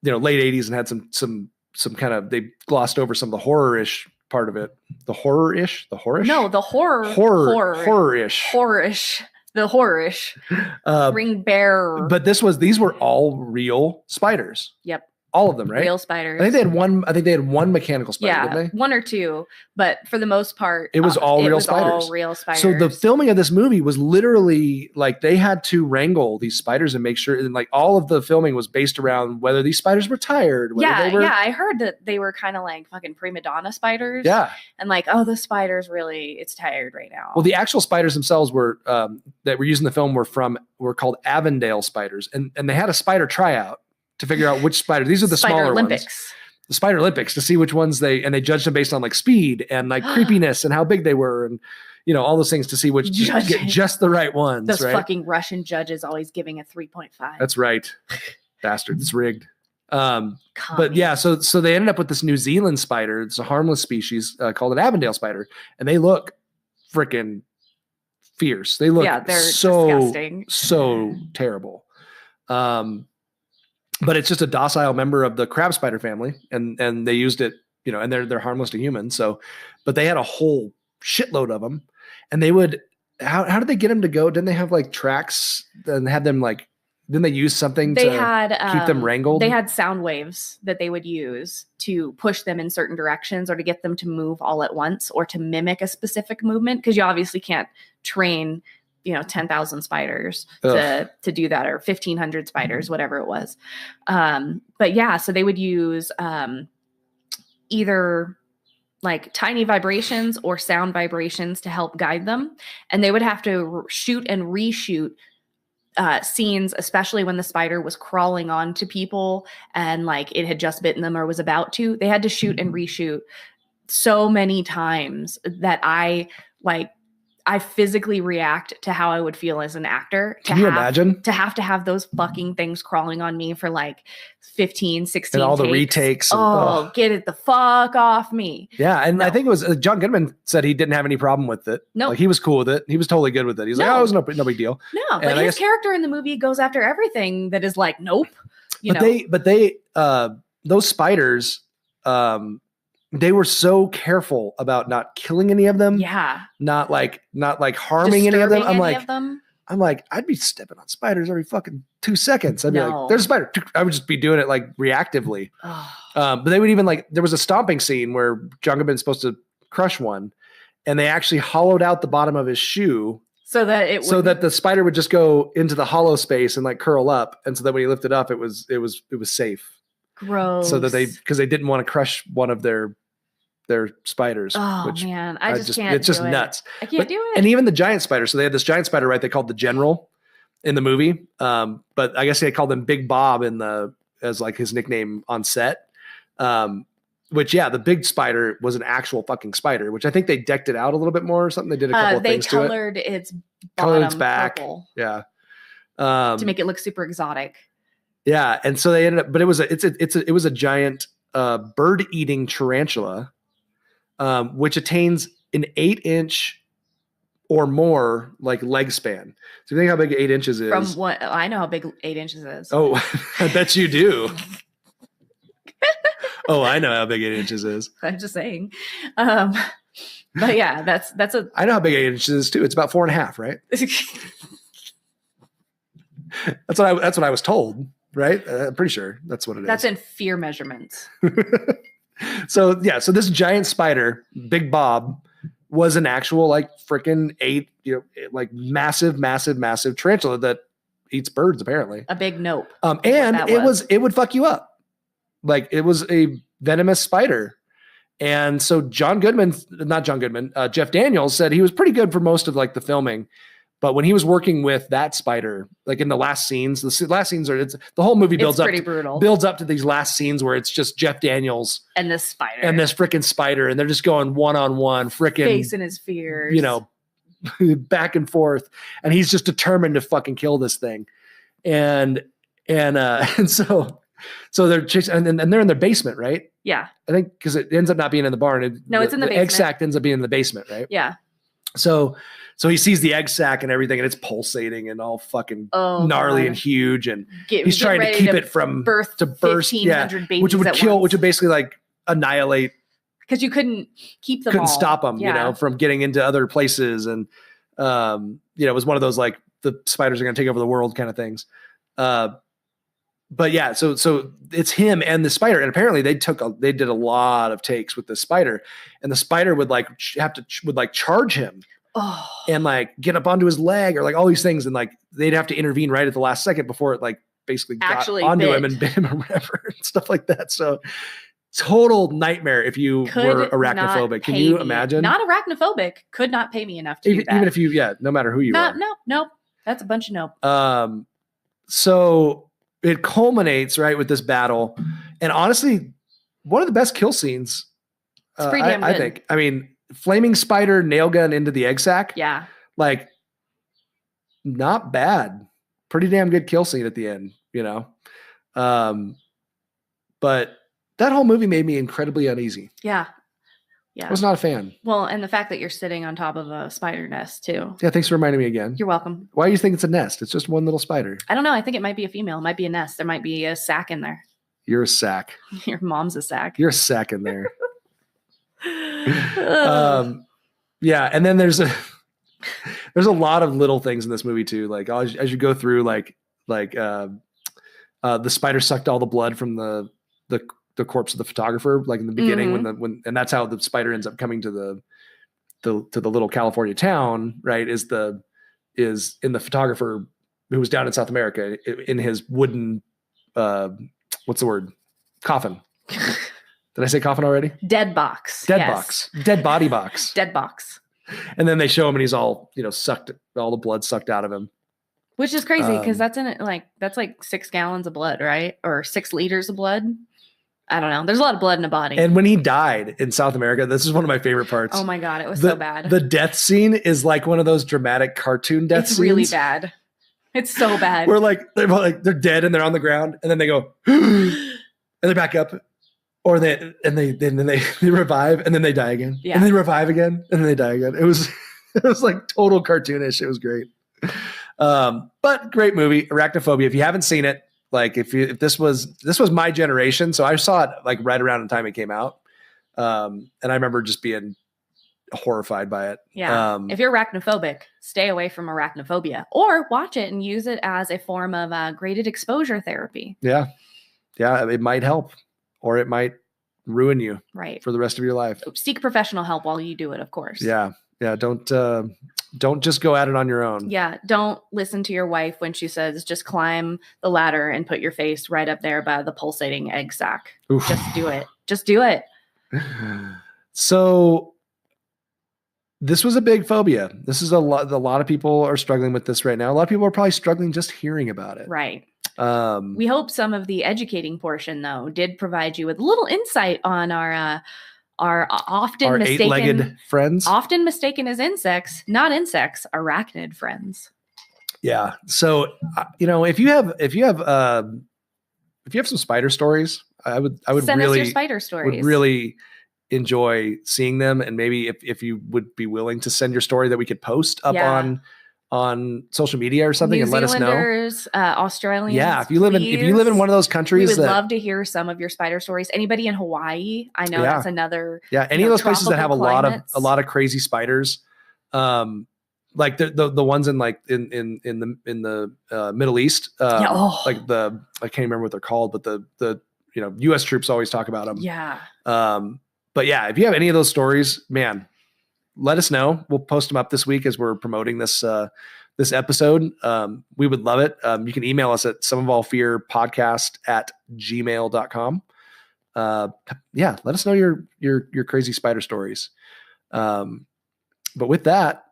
late 80s and had some kind of, they glossed over some of the horror-ish part of it. The horror-ish? No, the horror-ish. Horror-ish. The horror-ish. Ring bear. But these were all real spiders. Yep. All of them, right? Real spiders. I think they had one mechanical spider, didn't they? One or two, but for the most part, it was all real spiders. All real spiders. So the filming of this movie was literally like they had to wrangle these spiders and make sure, and like all of the filming was based around whether these spiders were tired. I heard that they were kind of like fucking prima donna spiders. Yeah, and like, oh, the spider's really it's tired right now. Well, the actual spiders themselves were that were used in the film were called Avondale spiders, and they had a spider tryout to figure out which spider. These are the smaller ones. The Spider Olympics, to see which ones they judged them based on like speed and like creepiness and how big they were and all those things to see which get just the right ones. Those right? fucking Russian judges always giving a 3.5. That's right. Bastard. It's rigged. But yeah, so they ended up with this New Zealand spider. It's a harmless species called an Avondale spider, and they look freaking fierce. They look they're so disgusting. So terrible. But it's just a docile member of the crab spider family, and they used it, and they're harmless to humans. So, but they had a whole shitload of them, and they would. How did they get them to go? Didn't they have like tracks and have them like? Didn't they use something to keep them wrangled? They had sound waves that they would use to push them in certain directions or to get them to move all at once or to mimic a specific movement, because you obviously can't train 10,000 spiders to do that, or 1,500 spiders, whatever it was. But yeah, so they would use either like tiny vibrations or sound vibrations to help guide them. And they would have to shoot and reshoot scenes, especially when the spider was crawling onto people and like it had just bitten them or was about to. They had to shoot and reshoot so many times that I physically react to how I would feel as an actor. Can you imagine? To have those fucking things crawling on me for like 15, 16 and all takes. the retakes. Get it the fuck off me. Yeah, and I think it was John Goodman said he didn't have any problem with it. No. Like he was cool with it. He was totally good with it. He's like, it was no big deal. No, but his character in the movie goes after everything that is like, nope. But they those spiders, they were so careful about not killing any of them. Yeah. Not like harming any of them. I'm like, I'd be stepping on spiders every fucking 2 seconds. I'd be like, there's a spider. I would just be doing it like reactively. But they would even there was a stomping scene where John Goodman's supposed to crush one, and they actually hollowed out the bottom of his shoe so that the spider would just go into the hollow space and like curl up, and so that when he lifted up, it was safe. Gross. So that because they didn't want to crush one of their spiders. Oh man, I just can't. It's just nuts. I can't do it. And even the giant spider. So they had this giant spider, right? They called the General in the movie. But I guess they called him Big Bob as like his nickname on set. Which the big spider was an actual fucking spider, which I think they decked it out a little bit more or something. They did a couple of things to it. They colored its back. Purple, yeah. To make it look super exotic. Yeah, and so they ended up, but it was a giant bird-eating tarantula, which attains an 8-inch or more like leg span. So you think how big 8 inches is? From what I know, how big 8 inches is. Oh, I bet you do. Oh, I know how big 8 inches is. I'm just saying. But yeah, that's a. I know how big 8 inches is too. It's about 4.5, right? That's what I was told. Right? I'm pretty sure that's what it is. That's in fear measurements. So this giant spider, Big Bob, was an actual like freaking like massive tarantula that eats birds apparently. A big nope. And it would fuck you up. Like it was a venomous spider. And so Jeff Daniels said he was pretty good for most of like the filming. But when he was working with that spider, like in the last scenes, the whole movie builds up to these last scenes where it's just Jeff Daniels and this spider and this freaking spider, and they're just going one-on-one, freaking facing his fears, back and forth, and he's just determined to fucking kill this thing, and so they're chasing, and they're in their basement, right? Yeah, I think because it ends up not being in the barn. It's in the basement. Egg sac ends up being in the basement, right? Yeah. So he sees the egg sac and everything, and it's pulsating and all fucking gnarly and huge, and he's trying to keep it from burst. 1,500 babies which would basically like annihilate. Because you couldn't keep them. Couldn't stop them, from getting into other places, and it was one of those like the spiders are going to take over the world kind of things. but yeah, so it's him and the spider, and apparently they did a lot of takes with the spider, and the spider would like charge him, and like get up onto his leg or like all these things, and like they'd have to intervene right at the last second before it like basically actually got onto bit him and bit him or whatever and stuff like that. So total nightmare if you were arachnophobic. Can you imagine? Not arachnophobic. Could not pay me enough to do that. Even if you, no matter who you are. Nope. That's a bunch of nope. So it culminates right with this battle, and honestly, one of the best kill scenes. It's pretty damn good. I think. I mean, flaming spider nail gun into the egg sac. Yeah. Like, not bad. Pretty damn good kill scene at the end, you know. But that whole movie made me incredibly uneasy. Yeah. I was not a fan. Well, and the fact that you're sitting on top of a spider nest too. Yeah, thanks for reminding me again. You're welcome. Why do you think it's a nest? It's just one little spider. I don't know. I think it might be a female. It might be a nest. There might be a sack in there. You're a sack. Your mom's a sack. You're a sack in there. Yeah, and then there's a lot of little things in this movie too. Like as you go through, the spider sucked all the blood from the corpse of the photographer, like in the beginning, when and that's how the spider ends up coming to the little California town, right? Is in the photographer who was down in South America in his wooden what's the word? Coffin. Did I say coffin already? Dead box. Box. Dead body box. Dead box. And then they show him and he's all, sucked, all the blood sucked out of him. Which is crazy because that's like 6 gallons of blood, right? Or 6 liters of blood. I don't know. There's a lot of blood in the body. And when he died in South America, this is one of my favorite parts. Oh my God, it was so bad. The death scene is like one of those dramatic cartoon death scenes. It's really bad. It's so bad. Where they're dead and they're on the ground and then they go and they back up, or they revive and then they die again. Yeah. And they revive again and then they die again. It was like total cartoonish. It was great. But great movie, Arachnophobia. If you haven't seen it, like if this was my generation, so I saw it like right around the time it came out, and I remember just being horrified by it. Yeah. If you're arachnophobic, stay away from arachnophobia, or watch it and use it as a form of graded exposure therapy. Yeah, it might help, or it might ruin you for the rest of your life. Seek professional help while you do it, of course. Yeah. Don't just go at it on your own. Yeah. Don't listen to your wife when she says, just climb the ladder and put your face right up there by the pulsating egg sac. Oof. Just do it. Just do it. So this was a big phobia. This is a lot of people are struggling with this right now. A lot of people are probably struggling just hearing about it. Right. We hope some of the educating portion, though, did provide you with a little insight on our often mistaken 8-legged friends, often mistaken as insects, not insects, arachnid friends. Yeah. So if you have some spider stories, I would send really us your spider stories. Would really enjoy seeing them, and maybe if you would be willing to send your story that we could post up on social media or something, and let us know. Australians. Yeah, if you live in one of those countries, we would love to hear some of your spider stories. Anybody in Hawaii? I know that's another. Yeah, any of those places that have a lot of crazy spiders, like the ones in the Middle East. Like I can't remember what they're called, but the U.S. troops always talk about them. Yeah. But yeah, if you have any of those stories, man, let us know. We'll post them up this week as we're promoting this episode. We would love it. You can email us at someofallfearpodcast@gmail.com. Yeah, let us know your crazy spider stories. But with that,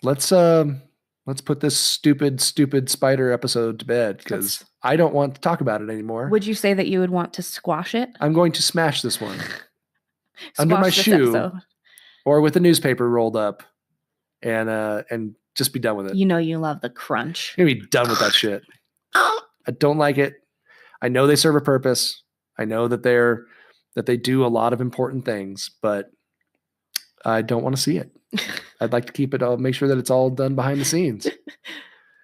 let's put this stupid spider episode to bed, because I don't want to talk about it anymore. Would you say that you would want to squash it? I'm going to smash this one under my shoe. Episode. Or with a newspaper rolled up, and just be done with it. You know you love the crunch. I'm gonna be done with that shit. I don't like it. I know they serve a purpose. I know that they do a lot of important things, but I don't want to see it. I'd like to keep it. I'll make sure that it's all done behind the scenes.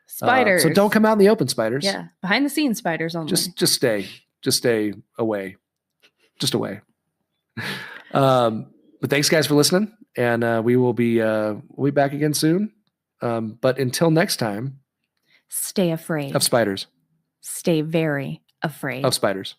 Spiders. So don't come out in the open, spiders. Yeah, behind the scenes spiders only. Just stay away. Just away. But thanks, guys, for listening, and we'll be back again soon. But until next time, stay afraid of spiders. stay very afraid of spiders.